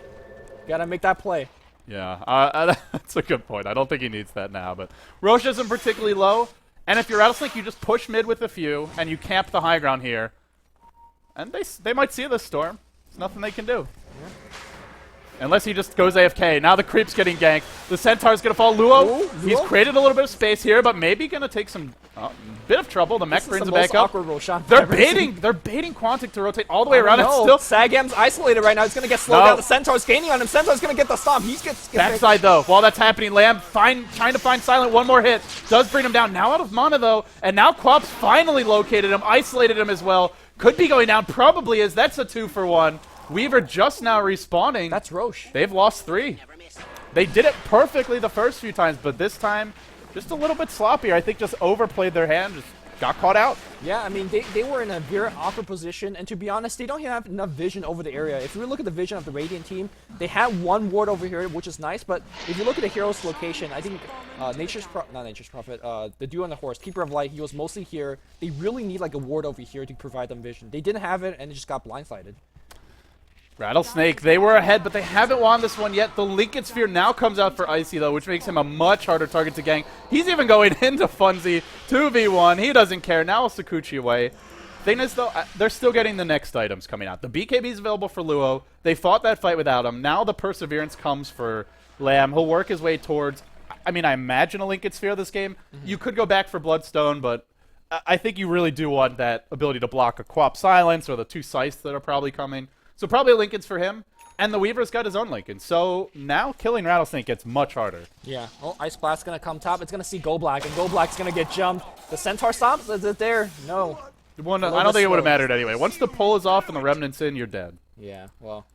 Gotta make that play. Yeah, that's a good point. I don't think he needs that now, but Roche isn't particularly low. And if you're Rattlesnake, you just push mid with a few, and you camp the high ground here. And they might see this Storm. There's nothing they can do. Yeah. Unless he just goes AFK. Now the creep's getting ganked. The Centaur's going to fall. Luo, he's created a little bit of space here, but maybe going to take some bit of trouble. The mech brings him back up. They're baiting Quantic to rotate all the way around. It's still Sagam's isolated right now. He's going to get slowed down. The Centaur's gaining on him. Centaur's going to get the stomp. He's gets backside though. While that's happening, Lamb trying to find Silent. One more hit does bring him down. Now out of mana though, and now Quap's finally located him, isolated him as well. Could be going down. Probably is. That's a 2-for-1. Weaver just now respawning. That's Roche. They've lost 3. They did it perfectly the first few times, but this time, just a little bit sloppier. I think just overplayed their hand, just got caught out. Yeah, I mean, they were in a very awkward position, and to be honest, they don't have enough vision over the area. If you look at the vision of the Radiant team, they had one ward over here, which is nice, but if you look at the hero's location, I think not Nature's Prophet, the dude on the horse, Keeper of Light, he was mostly here. They really need like a ward over here to provide them vision. They didn't have it, and it just got blindsided. Rattlesnake, they were ahead, but they haven't won this one yet. The Lincoln Sphere now comes out for Icy, though, which makes him a much harder target to gank. He's even going into Funzy, 2v1. He doesn't care. Now a Sakuchi away. Thing is, though, they're still getting the next items coming out. The BKB is available for Luo. They fought that fight without him. Now the Perseverance comes for Lamb. He'll work his way towards, I mean, I imagine a Lincoln Sphere this game. You could go back for Bloodstone, but I think you really do want that ability to block a Quap Silence or the 2 Scythes that are probably coming. So probably Lincoln's for him, and the Weaver's got his own Lincoln. So now killing Rattlesnake gets much harder. Yeah. Oh, Ice Blast's going to come top. It's going to see Go Black, and Go Black's going to get jumped. The Centaur stomps? Is it there? No. I don't think it would have mattered anyway. Once the pull is off and the Remnant's in, you're dead. Yeah, well,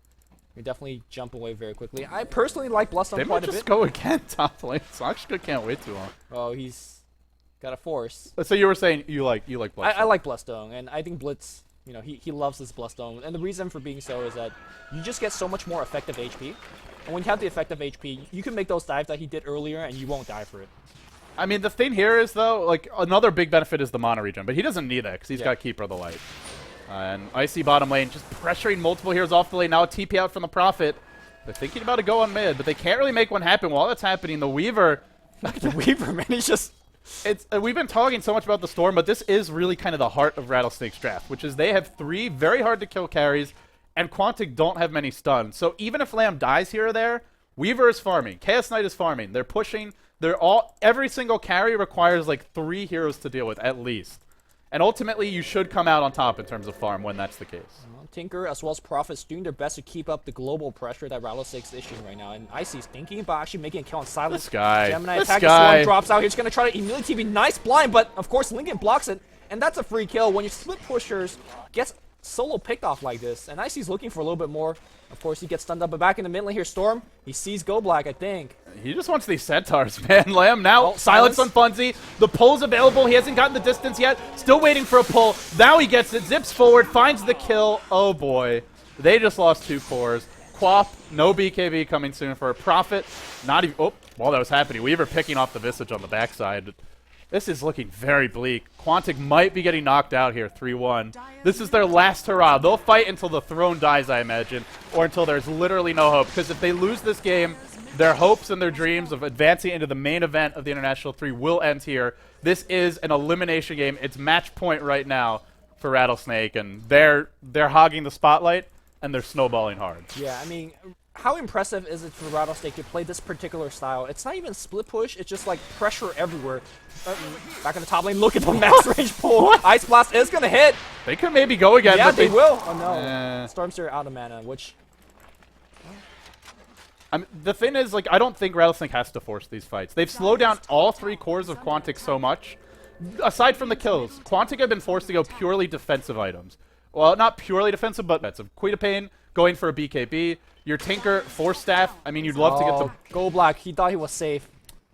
you definitely jump away very quickly. I personally like Bloodstone quite a bit. They might just go again top lane. So actually can't wait too long. Oh, he's got a force. So you were saying you like Bloodstone. I like Bloodstone, and I think Blitz... You know, he loves this Bloodstone, and the reason for being so is that you just get so much more effective HP. And when you have the effective HP, you can make those dives that he did earlier, and you won't die for it. I mean, the thing here is, though, like, another big benefit is the mana regen, but he doesn't need that, because he's got Keeper of the Light. And Icy bottom lane, just pressuring multiple heroes off the lane. Now a TP out from the Prophet. They're thinking about a go on mid, but they can't really make one happen. While that's happening, the Weaver... the Weaver, man, he's just... We've been talking so much about the Storm, but this is really kind of the heart of Rattlesnake's draft, which is they have 3 very hard-to-kill carries, and Quantic don't have many stuns. So even if Lamb dies here or there, Weaver is farming. Chaos Knight is farming. They're pushing. Every single carry requires like 3 heroes to deal with, at least. And ultimately, you should come out on top in terms of farm when that's the case. Tinker as well as Prophet's doing their best to keep up the global pressure that Rattlesnake's issuing right now. And Icy's thinking about actually making a kill on Silence. This guy. Gemini attack, Swarm drops out. He's going to try to immediately TP. Nice blind, but of course Lincoln blocks it. And that's a free kill. When your split pushers gets solo picked off like this, and Icy's looking for a little bit more. Of course, he gets stunned up, but back in the mid lane here, Storm, he sees Go Black, I think. He just wants these centaurs, man. Lamb now, Oh, silence on Funzy. The pull's available. He hasn't gotten the distance yet. Still waiting for a pull. Now he gets it, zips forward, finds the kill. Oh boy. They just lost 2 cores. Quap, no BKB coming soon for a Prophet. Not even, oh, while that was happening, Weaver picking off the Visage on the backside. This is looking very bleak. Quantic might be getting knocked out here, 3-1. This is their last hurrah. They'll fight until the throne dies, I imagine, or until there's literally no hope. Because if they lose this game, their hopes and their dreams of advancing into the main event of the International 3 will end here. This is an elimination game. It's match point right now for Rattlesnake, and they're hogging the spotlight, and they're snowballing hard. Yeah, I mean, how impressive is it for Rattlesnake to play this particular style? It's not even split push, it's just like pressure everywhere. Back in the top lane, look at the max range pull. Ice Blast is gonna hit. They could maybe go again. Yeah, but they will. Oh no. Stormster out of mana, which... I mean, the thing is, like, I don't think Rattlesnake has to force these fights. They've slowed down all 3 cores of Quantic so much. Aside from the kills, Quantic have been forced to go purely defensive items. Well, not purely defensive, but that's a Queen of Pain, going for a BKB. Your Tinker, Force Staff. I mean, you'd love to get the... Go Black, he thought he was safe.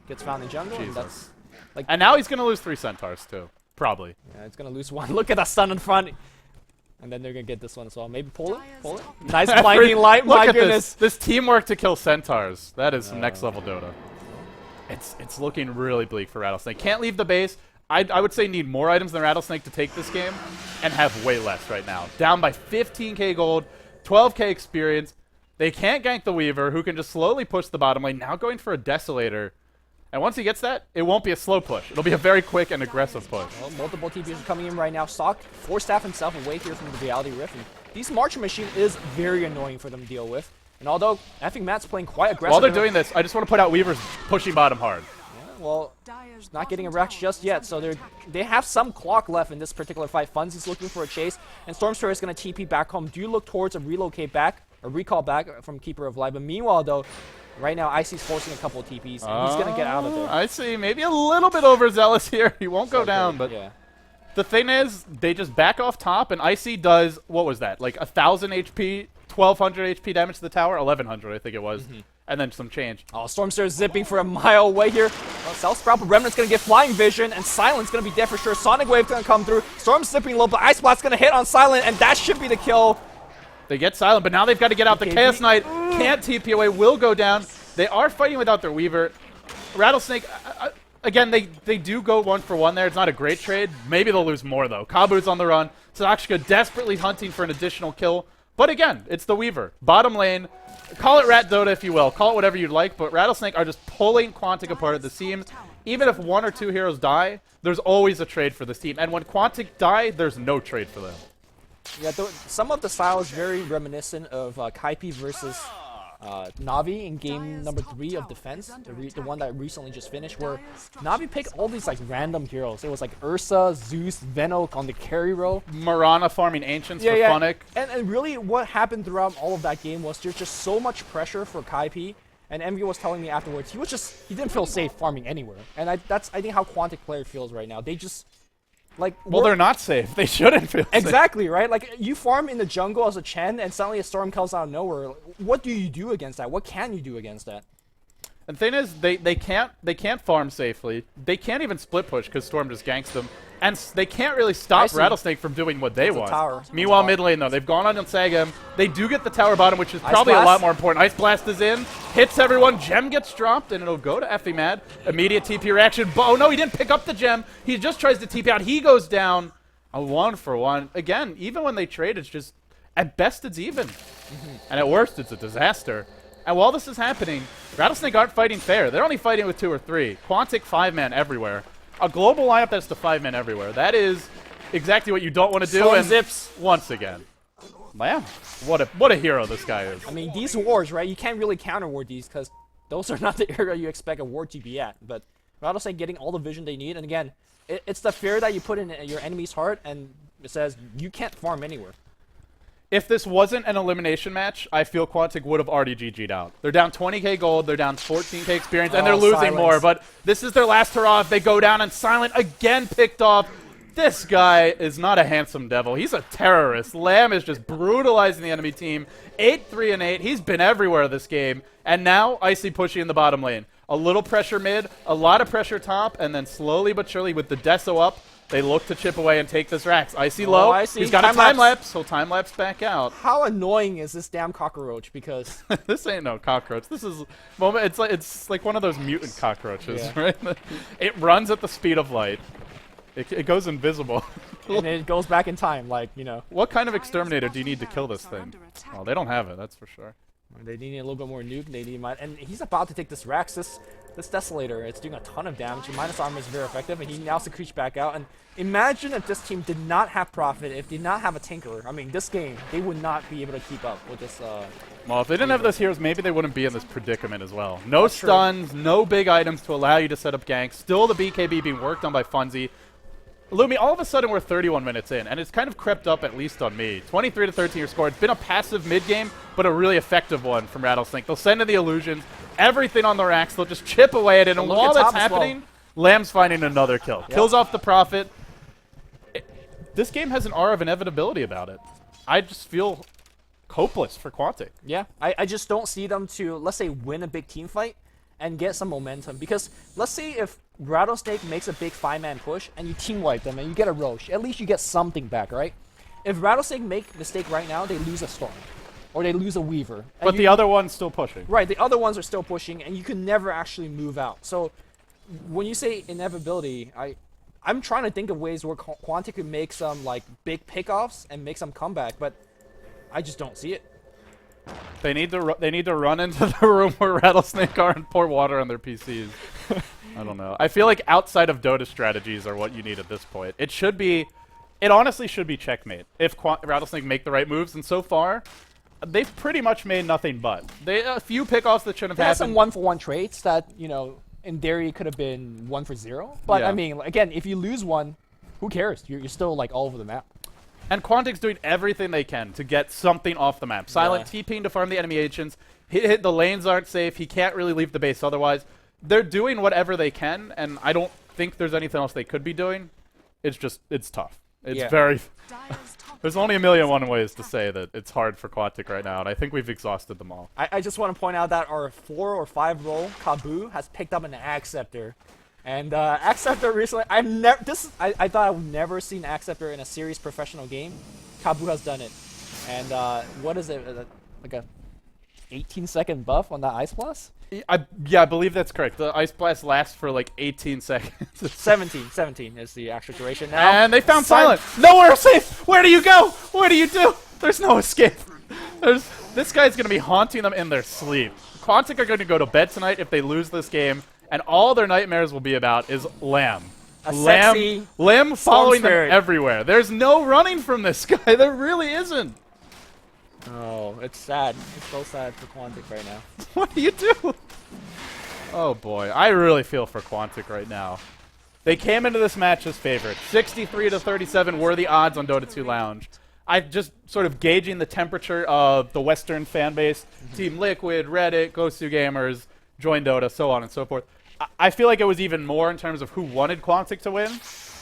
Gets found in jungle, and that's... Like, and now he's going to lose 3 Centaurs, too. Probably. Yeah, it's going to lose 1. Look at that stun in front. And then they're going to get this one as well. Maybe pull it? Pull it? Nice blinding light, my goodness. This teamwork to kill Centaurs. That is some next level Dota. It's looking really bleak for Rattlesnake. Can't leave the base. I would say need more items than Rattlesnake to take this game, and have way less right now. Down by 15k gold, 12k experience. They can't gank the Weaver, who can just slowly push the bottom lane. Now going for a Desolator. And once he gets that, it won't be a slow push. It'll be a very quick and aggressive push. Well, multiple TPs are coming in right now. Sock, Force Staff himself away here from the Reality Rift. And these Marcher Machine is very annoying for them to deal with. And although I think Matt's playing quite aggressive. While they're doing this, I just want to put out Weaver's pushing bottom hard. Yeah, well, not getting a wreck just yet, so they have some clock left in this particular fight. Funzy's looking for a chase, and Stormster is going to TP back home. Do look towards a relocate back, or recall back from Keeper of Light. But meanwhile, though, right now, Icy's forcing a couple of TPs, and he's going to get out of there. I see. Maybe a little bit overzealous here. He won't go down, but yeah. The thing is, they just back off top, and Icy does, what was that, like 1,000 HP, 1,200 HP damage to the tower? 1,100, I think it was. And then some change. Oh, Stormster is zipping for a mile away here. Self Sprout, but Remnant's going to get Flying Vision, and Silent's going to be dead for sure. Sonic Wave's going to come through. Storm's zipping low, but Ice Blast's going to hit on Silent, and that should be the kill. They get Silent, but now they've got to get out. The Chaos Knight can't TP away, will go down. They are fighting without their Weaver. Rattlesnake, again, they do go 1-for-1 there. It's not a great trade. Maybe they'll lose more, though. Kabu's on the run. Sakshika desperately hunting for an additional kill. But again, it's the Weaver. Bottom lane. Call it Rat Dota if you will. Call it whatever you'd like, but Rattlesnake are just pulling Quantic apart at the seams. Even if 1 or 2 heroes die, there's always a trade for this team. And when Quantic die, there's no trade for them. Yeah, some of the style is very reminiscent of Kaipi versus Navi in game number 3 of Defense, the one that recently just finished, where Navi picked all these like random heroes. It was like Ursa, Zeus, Venok on the carry row. Marana farming Ancients for Funnick. And really what happened throughout all of that game was there's just so much pressure for Kaipi. And MV was telling me afterwards, he didn't feel safe farming anywhere. And that's I think how Quantic player feels right now. They just like, well, they're not safe. They shouldn't feel exactly safe. Right. Like you farm in the jungle as a Chen, and suddenly a storm comes out of nowhere. What do you do against that? What can you do against that? And the thing is, they can't farm safely. They can't even split push because Storm just ganks them, and they can't really stop Rattlesnake from doing what they want. Tower. Meanwhile, mid lane though, they've gone on Sagam. They do get the tower bottom, which is probably a lot more important. Ice Blast is in, hits everyone. Gem gets dropped, and it'll go to Effie Mad. Immediate TP reaction. Oh no, he didn't pick up the gem. He just tries to TP out. He goes down. A 1-for-1. Again, even when they trade, it's just at best it's even, and at worst it's a disaster. And while this is happening, Rattlesnake aren't fighting fair. They're only fighting with 2 or 3. Quantic 5-man everywhere. A global lineup that's to 5-man everywhere. That is exactly what you don't want to do. Storm and zips once again. Wow, what a hero this guy is. I mean, these wards, right? You can't really counter ward these because those are not the area you expect a ward to be at. But Rattlesnake getting all the vision they need, and again, it's the fear that you put in your enemy's heart, and it says you can't farm anywhere. If this wasn't an elimination match, I feel Quantic would have already GG'd out. They're down 20k gold, they're down 14k experience, and they're losing more. But this is their last hurrah. If they go down, and Silent again picked off. This guy is not a handsome devil. He's a terrorist. Lamb is just brutalizing the enemy team. 8-3 and 8. He's been everywhere this game. And now Icy pushing in the bottom lane. A little pressure mid, a lot of pressure top, and then slowly but surely with the Deso up, they look to chip away and take this Rax. Icy low. Icy. He's got a time lapse. He'll time lapse back out. How annoying is this damn cockroach? Because this ain't no cockroach. This is moment. It's like one of those mutant cockroaches, right? It runs at the speed of light. It goes invisible. And it goes back in time, like, you know. What kind of exterminator do you need to kill this thing? Well, they don't have it, that's for sure. They need a little bit more nuke. They need and he's about to take this Rax, this Desolator. It's doing a ton of damage. Your minus armor is very effective, and he now secretes back out. And imagine if this team did not have Prophet, if did not have a Tinkerer. I mean, this game, they would not be able to keep up with this. Well, if they didn't have those heroes, maybe they wouldn't be in this predicament as well. No stuns, no big items to allow you to set up ganks. Still the BKB being worked on by Funzy. Lumi, all of a sudden we're 31 minutes in, and it's kind of crept up, at least on me. 23-13 your score. It's been a passive mid-game, but a really effective one from Rattlesnake. They'll send in the illusions, everything on the racks. They'll just chip away at it, and while that's happening, Lamb's finding another kill. Yep. Kills off the Prophet. This game has an aura of inevitability about it. I just feel hopeless for Quantic. Yeah, I just don't see them to, let's say, win a big team fight and get some momentum. Because let's say if Rattlesnake makes a big 5-man push and you team wipe them and you get a Roche, at least you get something back, right? If Rattlesnake make a mistake right now, they lose a Storm. Or they lose a Weaver. But the other one's still pushing. Right, the other ones are still pushing, and you can never actually move out. So when you say inevitability, I'm trying to think of ways where Quantic could make some like big pickoffs and make some comeback, but I just don't see it. They need to run into the room where Rattlesnake are and pour water on their PCs. I don't know. I feel like outside of Dota strategies are what you need at this point. It honestly should be checkmate if Rattlesnake make the right moves, and so far, they've pretty much made nothing but. A few pickoffs that shouldn't have happened. Some 1-for-1 trades that, you know, in theory could have been 1-for-0. But, I mean, again, if you lose one, who cares? You're still, like, all over the map. And Quantic's doing everything they can to get something off the map. Silent TPing to farm the enemy agents. The lanes aren't safe. He can't really leave the base otherwise. They're doing whatever they can, and I don't think there's anything else they could be doing. It's tough. It's very... There's only 1,000,001 ways to say that it's hard for Quantic right now, and I think we've exhausted them all. I just want to point out that our 4 or 5 role, Kabu, has picked up an Acceptor. And Acceptor recently, I thought I would never seen Acceptor in a serious professional game. Kabu has done it. And what is it, like a 18-second buff on that Ice Blast? Yeah, I believe that's correct. The Ice Blast lasts for like 18 seconds. 17 is the actual duration now. And they found Silent. Nowhere safe. Where do you go? What do you do? There's no escape. This guy's going to be haunting them in their sleep. Quantic are going to go to bed tonight if they lose this game, and all their nightmares will be about is Lamb. Lamb following them everywhere. There's no running from this guy. There really isn't. Oh, it's sad. It's so sad for Quantic right now. What do you do? Oh boy, I really feel for Quantic right now. They came into this match as favorites. 63-37 were the odds on Dota 2 Lounge. I just sort of gauging the temperature of the Western fan base, Team Liquid, Reddit, Gosu Gamers, Join Dota, so on and so forth. I feel like it was even more in terms of who wanted Quantic to win.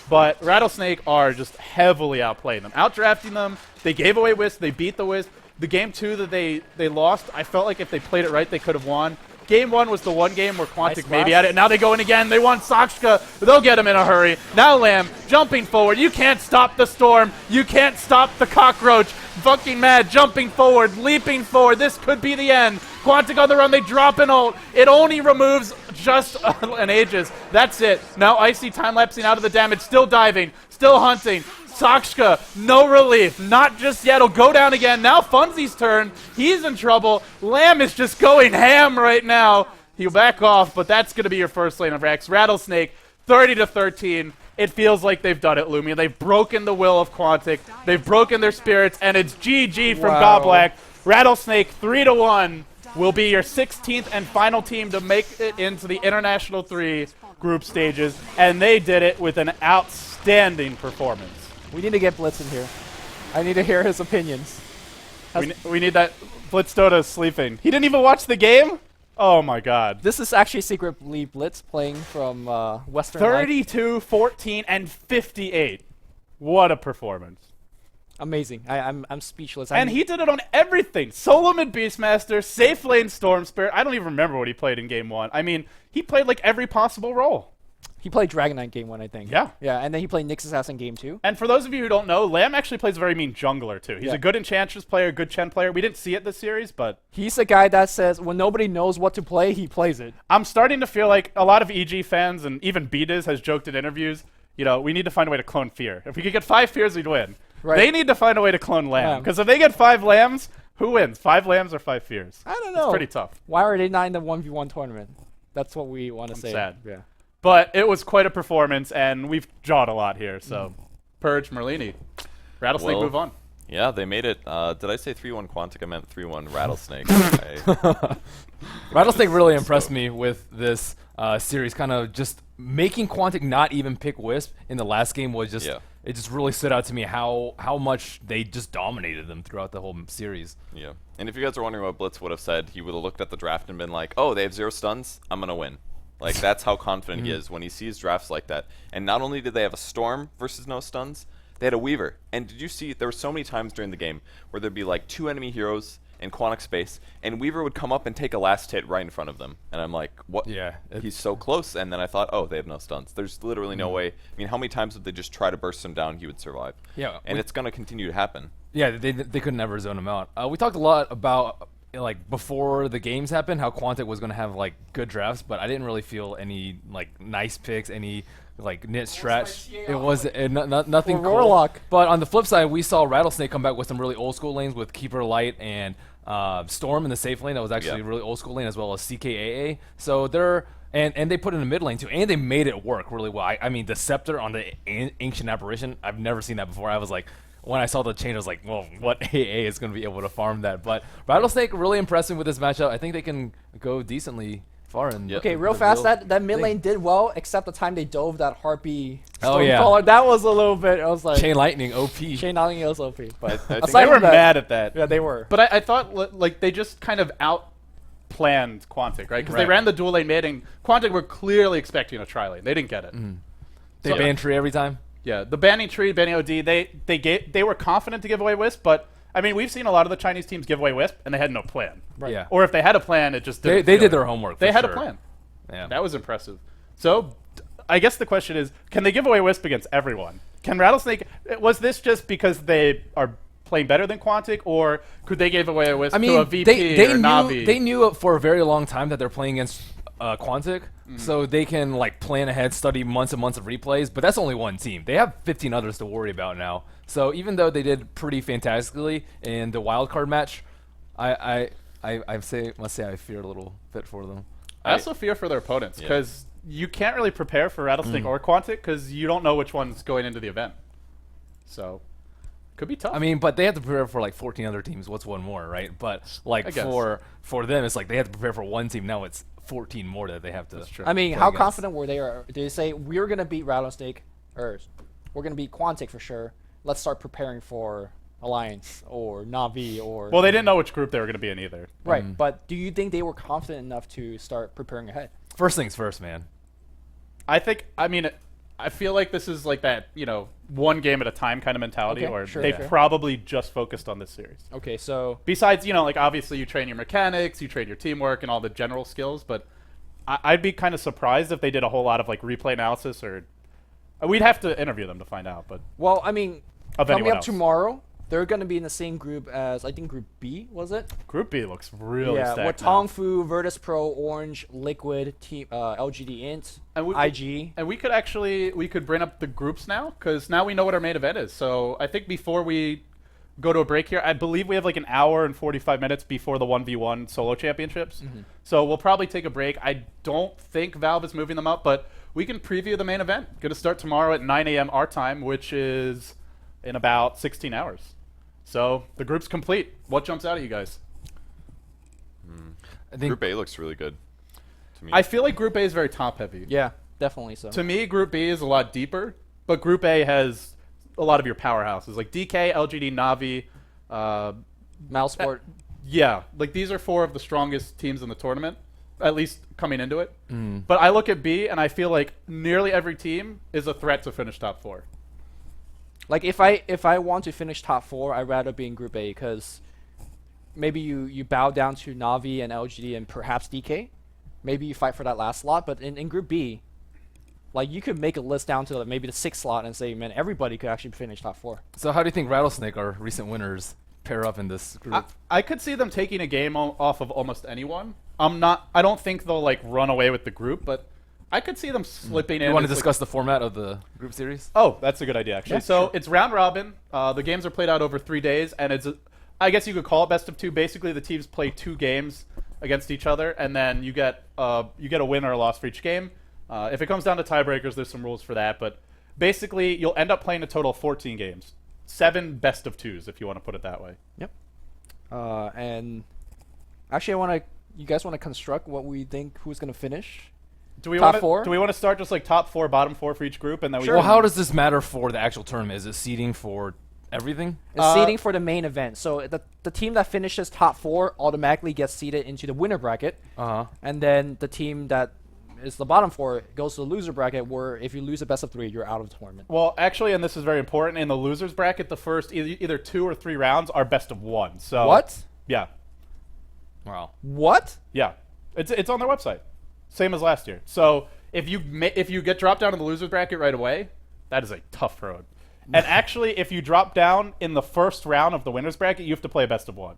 But Rattlesnake are just heavily outplaying them. Outdrafting them. They gave away Wisp. They beat the Wisp. The game 2 that they lost, I felt like if they played it right, they could have won. Game 1 was the one game where Quantic maybe had it. Now they go in again. They won Sakshka. They'll get him in a hurry. Now Lamb jumping forward. You can't stop the storm. You can't stop the cockroach. Fucking mad. Jumping forward. Leaping forward. This could be the end. Quantic on the run. They drop an ult. It only removes just an Aegis. That's it. Now Icy time-lapsing out of the damage. Still diving. Still hunting. Sakshka, no relief. Not just yet. He'll go down again. Now Funzy's turn. He's in trouble. Lamb is just going ham right now. He'll back off, but that's going to be your first lane of Rex. Rattlesnake, 30-13. It feels like they've done it, Lumia. They've broken the will of Quantic. They've broken their spirits, and it's GG from Goblack. Rattlesnake, 3-1, will be your 16th and final team to make it into the International 3 group stages, and they did it with an outstanding performance. We need to get Blitz in here. I need to hear his opinions. We need that. Blitz Dota is sleeping. He didn't even watch the game? Oh my god. This is actually secretly Blitz playing from Western 32, 14, and 58. What a performance. Amazing. I'm speechless. And he did it on everything. Solo mid Beastmaster, safe lane Storm Spirit. I don't even remember what he played in game 1. I mean, he played like every possible role. He played Dragon Knight game 1, I think. Yeah. Yeah, and then he played Nyx Assassin game 2. And for those of you who don't know, Lamb actually plays a very mean jungler too. He's a good Enchantress player, good Chen player. We didn't see it this series, but he's the guy that says when nobody knows what to play, he plays it. I'm starting to feel like a lot of EG fans and even BDiz has joked in interviews, you know, we need to find a way to clone Fear. If we could get 5 Fears, we'd win. Right. They need to find a way to clone Lamb. Because if they get 5 Lambs, who wins? 5 Lambs or 5 Fears? I don't know. It's pretty tough. Why are they not in the 1v1 tournament? That's what we want to say. Sad. Yeah. But it was quite a performance, and we've jawed a lot here. So, Purge, Merlini, Rattlesnake, move on. Yeah, they made it. Did I say 3-1 Quantic? I meant 3-1 Rattlesnake. Rattlesnake really impressed me with this series. Kind of just making Quantic not even pick Wisp in the last game was just it just really stood out to me how much they just dominated them throughout the whole series. Yeah, and if you guys are wondering what Blitz would have said, he would have looked at the draft and been like, "Oh, they have 0 stuns. I'm gonna win." Like that's how confident he is when he sees drafts like that. And not only did they have a Storm versus no stuns, they had a Weaver. And did you see there were so many times during the game where there'd be like 2 enemy heroes in Quantic space, and Weaver would come up and take a last hit right in front of them. And I'm like, what? Yeah. He's so close. And then I thought, oh, they have no stuns. There's literally no way. I mean, how many times would they just try to burst him down, he would survive? Yeah. And it's going to continue to happen. Yeah, they could never zone him out. We talked a lot about, like, before the games happened, how Quantic was going to have, like, good drafts, but I didn't really feel any, like, nice picks, any, like, knit stretch. It was nothing cool. Warlock. But on the flip side, we saw Rattlesnake come back with some really old school lanes with Keeper Light and Storm in the safe lane. That was actually a really old school lane, as well as CKAA. So they're and they put in the mid lane too, and they made it work really well. I mean, the Scepter on the Ancient Apparition, I've never seen that before. I was like, when I saw the change, I was like, well, what AA is going to be able to farm that? But Rattlesnake really impressive with this matchup. I think they can go decently far. In okay, real fast, that mid lane did well, except the time they dove that Harpy Oh yeah, Stormcaller. That was a little bit, I was like... Chain Lightning, OP. Chain Lightning was OP. But I think they were mad at that. Yeah, they were. But I thought, like, they just kind of out-planned Quantic, right? Because they ran the dual lane mid, and Quantic were clearly expecting a tri-lane. They didn't get it. They ban tree every time? Yeah, the banning tree, banning OD, they were confident to give away Wisp, but I mean, we've seen a lot of the Chinese teams give away Wisp, and they had no plan. Right. Yeah. Or if they had a plan, it just didn't. They did their homework. They had sure. a plan. Yeah. That was impressive. So, I guess the question is, can they give away Wisp against everyone? Can Rattlesnake? Was this just because they are playing better than Quantic, or could they give away a Wisp to a VP or Na'Vi? They knew for a very long time that they're playing against Quantic, so they can like plan ahead, study months and months of replays. But that's only one team. They have 15 others to worry about now. So even though they did pretty fantastically in the wildcard match, I must say I fear a little bit for them. I also fear for their opponents because you can't really prepare for Rattlesnake or Quantic because you don't know which one's going into the event. So, could be tough. I mean, but they have to prepare for like 14 other teams. What's one more, right? But like for them, it's like they have to prepare for one team. Now it's 14 more that they have to. That's true. I mean, how confident were they? Or did they say we're gonna beat Rattlesnake, or we're gonna beat Quantic for sure? Let's start preparing for Alliance or Na'Vi or. Well, they didn't know which group they were going to be in either. Right, but do you think they were confident enough to start preparing ahead? First things first, man. I mean, I feel like this is like that, one game at a time kind of mentality, Okay, or sure, they sure. probably just focused on this series. Okay, so Besides, like obviously you train your mechanics, you train your teamwork and all the general skills, but I'd be kind of surprised if they did a whole lot of like replay analysis, or we'd have to interview them to find out. But well, I mean, of coming anyone up else. Tomorrow, they're going to be in the same group as I think Group B, was it? Group B looks really Yeah, stacked with now. Tongfu, Virtus Pro, Orange, Liquid, Team LGD Int, And IG. And we could bring up the groups now, because now we know what our main event is. So I think before we go to a break here, I believe we have like an hour and 45 minutes before the 1v1 solo championships. So we'll probably take a break. I don't think Valve is moving them up, but we can preview the main event. Going to start tomorrow at 9 a.m. our time, which is in about 16 hours. So the group's complete. What jumps out at you guys? I think Group A looks really good to me. I feel like Group A is very top-heavy. Yeah, definitely so. To me, Group B is a lot deeper, but Group A has a lot of your powerhouses, like DK, LGD, Na'Vi. Malsport. Yeah, like these are 4 of the strongest teams in the tournament, at least coming into it. But I look at B, and I feel like nearly every team is a threat to finish top 4. Like if I want to finish top 4, I'd rather be in Group A because maybe you bow down to Navi and LGD and perhaps DK. Maybe you fight for that last slot, but in Group B, like you could make a list down to maybe the 6th slot and say, man, everybody could actually finish top 4. So how do you think Rattlesnake, our recent winners, pair up in this group? I could see them taking a game off of almost anyone. I don't think they'll like run away with the group, but I could see them slipping in. You want to as, discuss the format of the group series? Oh, that's a good idea, actually. Yeah, so sure. it's round robin. The games are played out over 3 days, and I guess you could call it best of 2. Basically, the teams play 2 games against each other, and then you get a win or a loss for each game. If it comes down to tiebreakers, there's some rules for that, but basically, you'll end up playing a total of 14 games. 7 best of 2s, if you want to put it that way. Yep. And actually, you guys want to construct what we think who's gonna finish? Do we Top want 4? Do we want to start just like top 4, bottom 4 for each group, and then Sure. Well, how does this matter for the actual tournament? Is it seeding for everything? It's seeding for the main event. So the team that finishes top 4 automatically gets seeded into the winner bracket, and then the team that is the bottom 4 goes to the loser bracket, where if you lose a best of 3, you're out of the tournament. Well, actually, and this is very important, in the losers bracket, the first either 2 or 3 rounds are best of 1. So What? Yeah, Wow. What? yeah, it's on their website, same as last year. So if you get dropped down in the losers bracket right away, that is a tough road. And actually, if you drop down in the first round of the winners bracket, you have to play a best of 1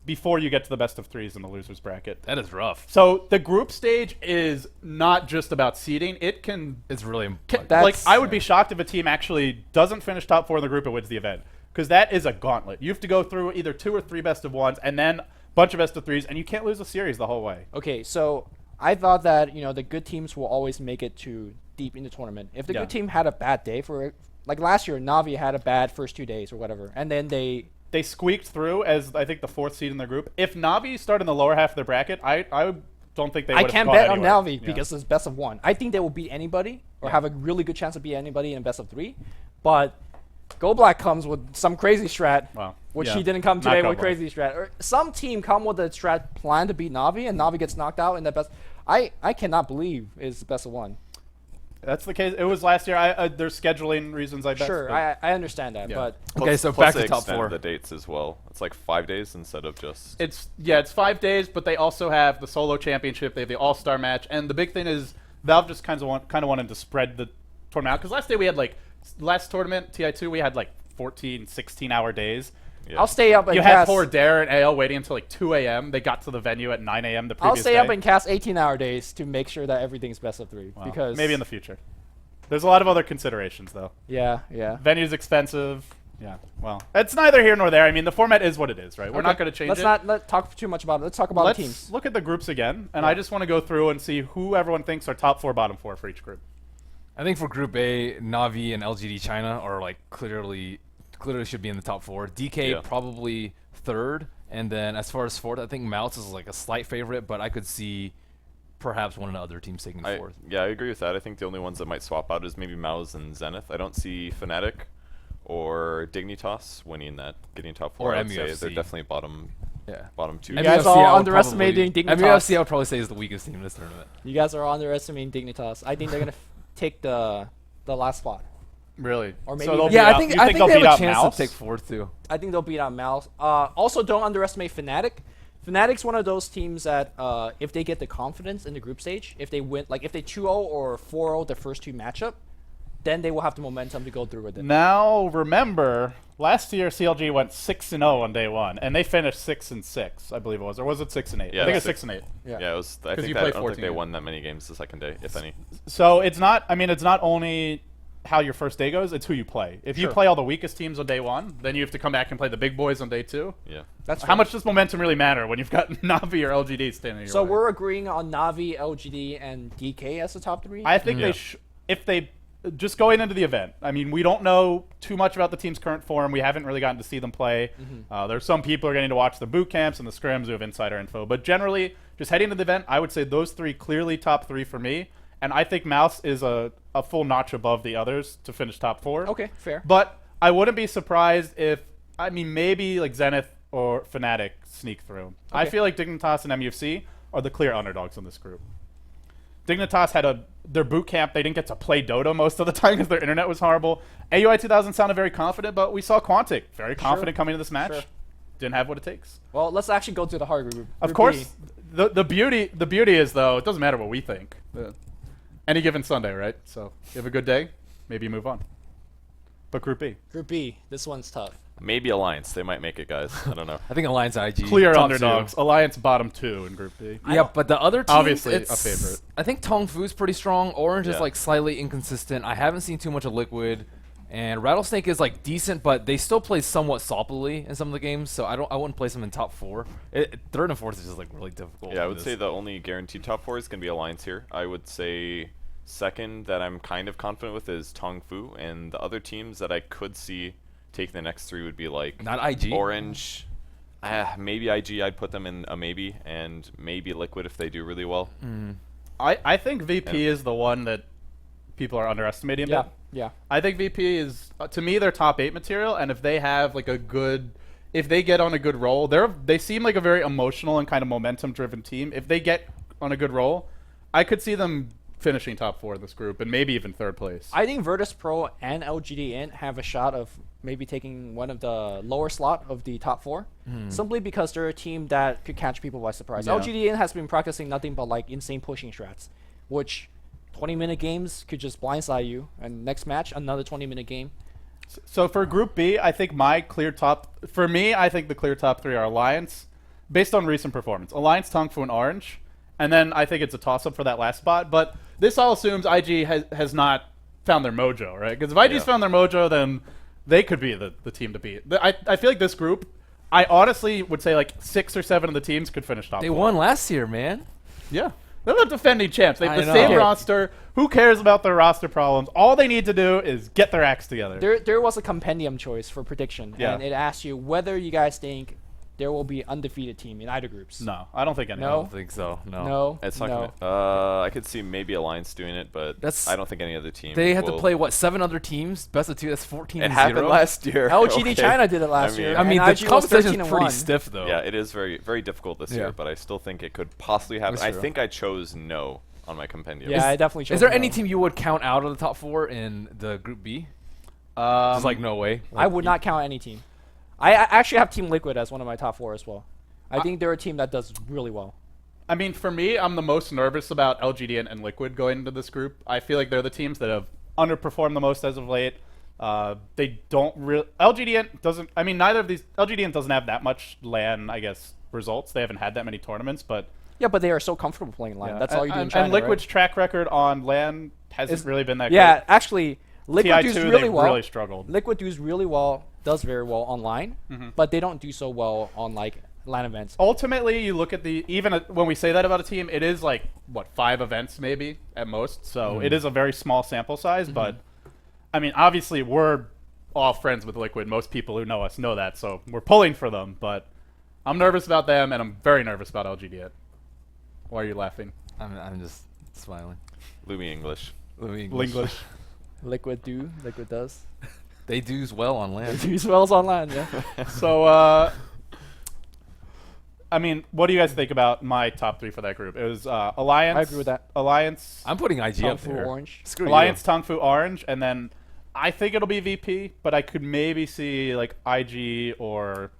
before you get to the best of 3s in the losers bracket. That is rough. So the group stage is not just about seeding. It can It's really like I would be shocked if a team actually doesn't finish top 4 in the group and wins the event, because that is a gauntlet. You have to go through either 2 or 3 best of 1s and then a bunch of best of 3s, and you can't lose a series the whole way. Okay, so I thought that the good teams will always make it to deep in the tournament. If the Yeah. good team had a bad day like last year, Navi had a bad first 2 days or whatever, and then they squeaked through as I think the 4th seed in their group. If Navi started in the lower half of their bracket, I don't think they would I have can't gone bet on anywhere. Navi Yeah. because it's best of 1. I think they will beat anybody or Yeah. have a really good chance to beat anybody in best of 3. But Go Black comes with some crazy strat, Wow. which Yeah. he didn't come Not today Go with Black. crazy strat. Or some team come with a strat plan to beat Navi, and Navi gets knocked out in the best. I cannot believe it's best of 1. That's the case. It was last year. There's scheduling reasons, I bet. Sure, but- I understand that, Yeah. but Okay, so plus back they to top extended 4. the dates as well. It's like 5 days instead of just. It's 5 days, but they also have the solo championship. They have the all-star match, and the big thing is Valve just kind of wanted to spread the tournament out, because last day we had last tournament TI2 we had 14, 16-hour days. Yeah. I'll stay up and You had cast. poor Dare and AL waiting until 2 a.m. They got to the venue at 9 a.m. the I'll previous stay day. up and cast 18-hour days to make sure that everything's best of 3. Well, Because maybe in the future. There's a lot of other considerations, though. yeah. Venue's expensive. Yeah, well, it's neither here nor there. I mean, the format is what it is, right? We're Okay. not going to change Let's it. not talk too much about it. Let's talk about Let's the teams. look at the groups again, and Yeah. I just want to go through and see who everyone thinks are top 4, bottom 4 for each group. I think for Group A, Navi and LGD China are clearly should be in the top 4. DK Yeah. probably 3rd, and then as far as 4th, I think Mouse is a slight favorite, but I could see perhaps one of the other teams taking 4th. Yeah, I agree with that. I think the only ones that might swap out is maybe Mouse and Zenith. I don't see Fnatic or Dignitas winning that, getting top 4. Or I would say MUFC. they're definitely bottom Yeah. 2. You guys MUFC, are I would underestimating probably- Dignitas. MUFC I would probably say is the weakest team in this tournament. You guys are underestimating Dignitas. I think they're gonna take the last spot. Really? Or maybe So they'll even- beat Yeah, out- I think you I think they'll they have beat a out chance Mouse? to take 4th too. I think they'll beat out Mouse. Also, don't underestimate Fnatic. Fnatic's one of those teams that if they get the confidence in the group stage, if they win, if they 2-0 or 4-0 the first 2 matchup, then they will have the momentum to go through with it. Now, remember, last year CLG went 6-0 on day 1, and they finished 6-6, I believe it was, or was it 6-8? Yeah, I think it's six- 6-8. Yeah, it was. I 'Cause think you that, play I don't think 14 they games. won that many games the second day, if any. So it's not. I mean, it's not only how your first day goes; it's who you play. If you Sure. play all the weakest teams on day 1, then you have to come back and play the big boys on day 2. Yeah. That's How fair. much does momentum really matter when you've got Navi or LGD standing? So your way? we're agreeing on Navi, LGD, and DK as the top 3. I think Yeah. if they just going into the event. I mean, we don't know too much about the team's current form. We haven't really gotten to see them play. There's some people who are getting to watch the boot camps and the scrims who have insider info. But generally, just heading to the event, I would say those 3 clearly top 3 for me. And I think Mouse is a full notch above the others to finish top 4. Okay, fair. But I wouldn't be surprised if, I mean, maybe Zenith or Fnatic sneak through. I Okay. feel like Dignitas and MUFC are the clear underdogs in this group. Dignitas had a their boot camp, they didn't get to play Dota most of the time because their internet was horrible. AUI 2000 sounded very confident, but we saw Quantic very confident coming into this match. Sure. Didn't have what it takes. Well, let's actually go to the hard group. Of Group course, B. the beauty is, though, it doesn't matter what we think. Any given Sunday, right? So you have a good day, maybe you move on. But Group B. Group B. This one's tough. Maybe Alliance. They might make it, guys. I don't know. I think Alliance IG. Clear top underdogs. two. Alliance bottom 2 in Group B. Yeah, but the other teams, Obviously it's, a favorite. I think Tong Fu's pretty strong. Orange is Yeah. like slightly inconsistent. I haven't seen too much of Liquid, and Rattlesnake is like decent, but they still play somewhat soppily in some of the games. So I wouldn't place them in top 4. Third and fourth is just like really difficult. Yeah, I would say the only guaranteed top 4 is going to be Alliance here. I would say second that I'm kind of confident with is Tong Fu, and the other teams that I could see taking the next 3 would be like Not IG. Orange, maybe IG. I'd put them in a maybe, and maybe Liquid if they do really well. I think VP is the one that people are underestimating a Yeah. bit. Yeah. I think VP is, to me, they're top 8 material, and if they have like if they get on a good roll, they seem like a very emotional and kind of momentum-driven team. If they get on a good roll, I could see them finishing top 4 in this group, and maybe even 3rd place. I think Virtus Pro and LGD Int have a shot of maybe taking one of the lower slot of the top 4, simply because they're a team that could catch people by surprise. Yeah. LGD Int has been practicing nothing but like insane pushing strats, which 20-minute games could just blindside you, and next match another 20-minute game. So for Group B, I think I think the clear top 3 are Alliance, based on recent performance. Alliance, Tong Fu, and Orange. And then I think it's a toss-up for that last spot. But this all assumes IG has not found their mojo, right? Because if IG's found their mojo, then they could be the team to beat. I feel like this group, I honestly would say like 6 or 7 of the teams could finish top 4. They won last year, man. Yeah. They're the defending champs. They have I the know. same Okay. roster. Who cares about their roster problems? All they need to do is get their acts together. There was a compendium choice for prediction, Yeah. and it asked you whether you guys think there will be undefeated team in either groups. No, I don't think any. I No. don't think so. No. No. It's not no. gonna. I could see maybe Alliance doing it, but That's- I don't think any other team. They had to will. play what 7 other teams, best of 2. That's 14. It and happened 0. last year. LGD Okay. China did it last year. I mean, and the IG was competition 13 is and pretty 1. stiff though. Yeah, it is very, very difficult this year, Yeah. but I still think it could possibly happen. That's I true. think I chose no on my compendium. Yeah, I definitely chose Is there no. any team you would count out of the top 4 in the Group B? Um, It's like no way. I would not count any team. I actually have Team Liquid as one of my top 4 as well. I think they're a team that does really well. I mean, for me, I'm the most nervous about LGD and Liquid going into this group. I feel like they're the teams that have underperformed the most as of late. They don't really. LGDN doesn't. I mean, neither of these. LGDN doesn't have that much LAN, I guess, results. They haven't had that many tournaments, but Yeah, but they are so comfortable playing LAN. yeah. That's all you do in And China, Liquid's right? track record on LAN hasn't really been that Yeah, great. actually, Liquid TI2, does they really well. really struggled. Liquid does really well, does very well online, but they don't do so well on like LAN events. Ultimately, you look at when we say that about a team, it is like what 5 events maybe at most. So it is a very small sample size. But I mean, obviously, we're all friends with Liquid. Most people who know us know that, so we're pulling for them. But I'm nervous about them, and I'm very nervous about LGD. Why are you laughing? I'm just smiling. Louis English. English. Liquid does. They do well on land. They do well online, yeah. So, I mean, what do you guys think about my top 3 for that group? It was Alliance. I agree with that. Alliance. I'm putting IG up Fu there. Orange. Screw Alliance, you. Tong Fu, Orange, and then I think it'll be VP, but I could maybe see like IG or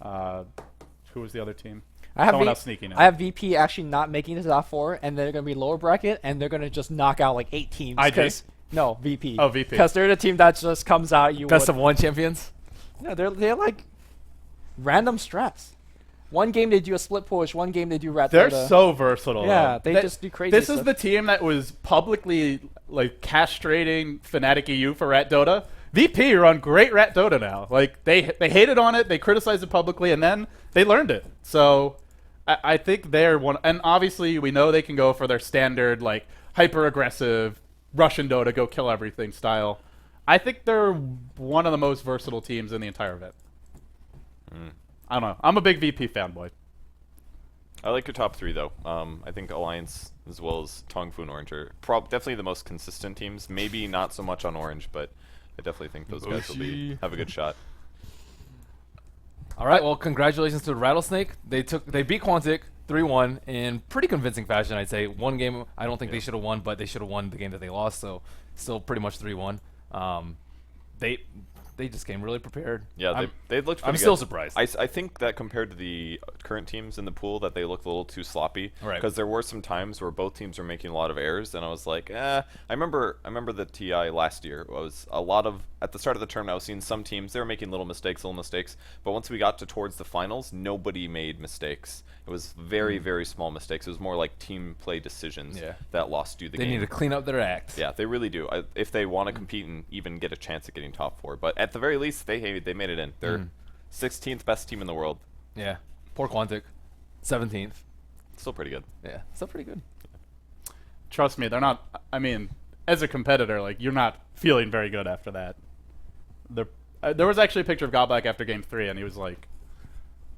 who was the other team? I have Someone else sneaking in. I have VP actually not making it to top 4, and they're gonna be lower bracket, and they're gonna just knock out like 8 teams. IG? 'cause- No, VP. Oh, VP. Because they're the team that just comes out. You Best would- of 1 champions. No, they're like random strats. One game they do a split push. One game they do rat. They're Dota. so versatile. Yeah, though. they just do crazy This stuff. is the team that was publicly like castrating Fnatic EU for Rat Dota. VP run great Rat Dota now. Like they hated on it, they criticized it publicly, and then they learned it. So I think they're one. And obviously we know they can go for their standard like hyper aggressive Russian Dota, go kill everything style. I think they're one of the most versatile teams in the entire event. I don't know. I'm a big VP fanboy. I like your top 3 though. I think Alliance as well as Tong Fu and Orange are definitely the most consistent teams. Maybe not so much on Orange, but I definitely think those guys will have a good shot. All right. Well, congratulations to Rattlesnake. They beat Quantic. 3-1 in pretty convincing fashion, I'd say. One game I don't think they should have won, but they should have won the game that they lost, so still pretty much 3-1. They just came really prepared. Yeah, they looked pretty I'm good. still surprised. I think that compared to the current teams in the pool, that they looked a little too sloppy. Right. Because there were some times where both teams were making a lot of errors, and I was like, I remember the TI last year was a lot of, at the start of the tournament, I was seeing some teams, they were making little mistakes, but once we got towards the finals, nobody made mistakes. It was very, very small mistakes. It was more like team play decisions that lost you the game. They need to clean up their act. Yeah, they really do. If they want to compete and even get a chance at getting top 4, but at the very least, they made it in. They're 16th best team in the world. Yeah. Poor Quantic. 17th. Still pretty good. Yeah, still pretty good. Trust me, they're not. I mean, as a competitor, like, you're not feeling very good after that. There was actually a picture of Godblack after Game 3, and he was like,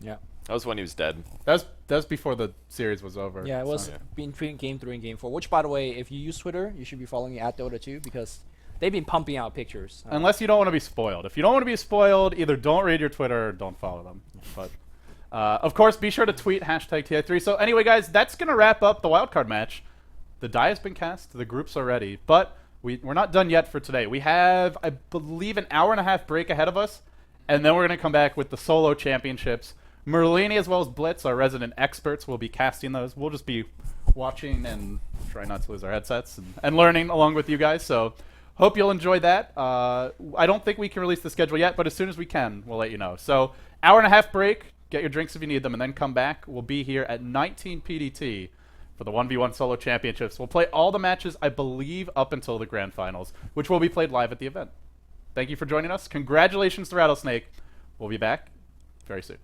Yeah. That was when he was dead. That was before the series was over. Yeah, it was so. between Game 3 and Game 4. Which, by the way, if you use Twitter, you should be following at Dota 2 because they've been pumping out pictures. Unless you don't want to be spoiled. If you don't want to be spoiled, either don't read your Twitter or don't follow them. But of course, be sure to tweet hashtag TI3. So anyway, guys, that's going to wrap up the wildcard match. The die has been cast. The groups are ready. But we're not done yet for today. We have, I believe, an hour-and-a-half break ahead of us. And then we're going to come back with the solo championships. Merlini as well as Blitz, our resident experts, will be casting those. We'll just be watching and try not to lose our headsets and learning along with you guys. So hope you'll enjoy that. I don't think we can release the schedule yet, but as soon as we can, we'll let you know. So hour-and-a-half break. Get your drinks if you need them, and then come back. We'll be here at 19 PDT for the 1v1 solo championships. We'll play all the matches, I believe, up until the grand finals, which will be played live at the event. Thank you for joining us. Congratulations to Rattlesnake. We'll be back very soon.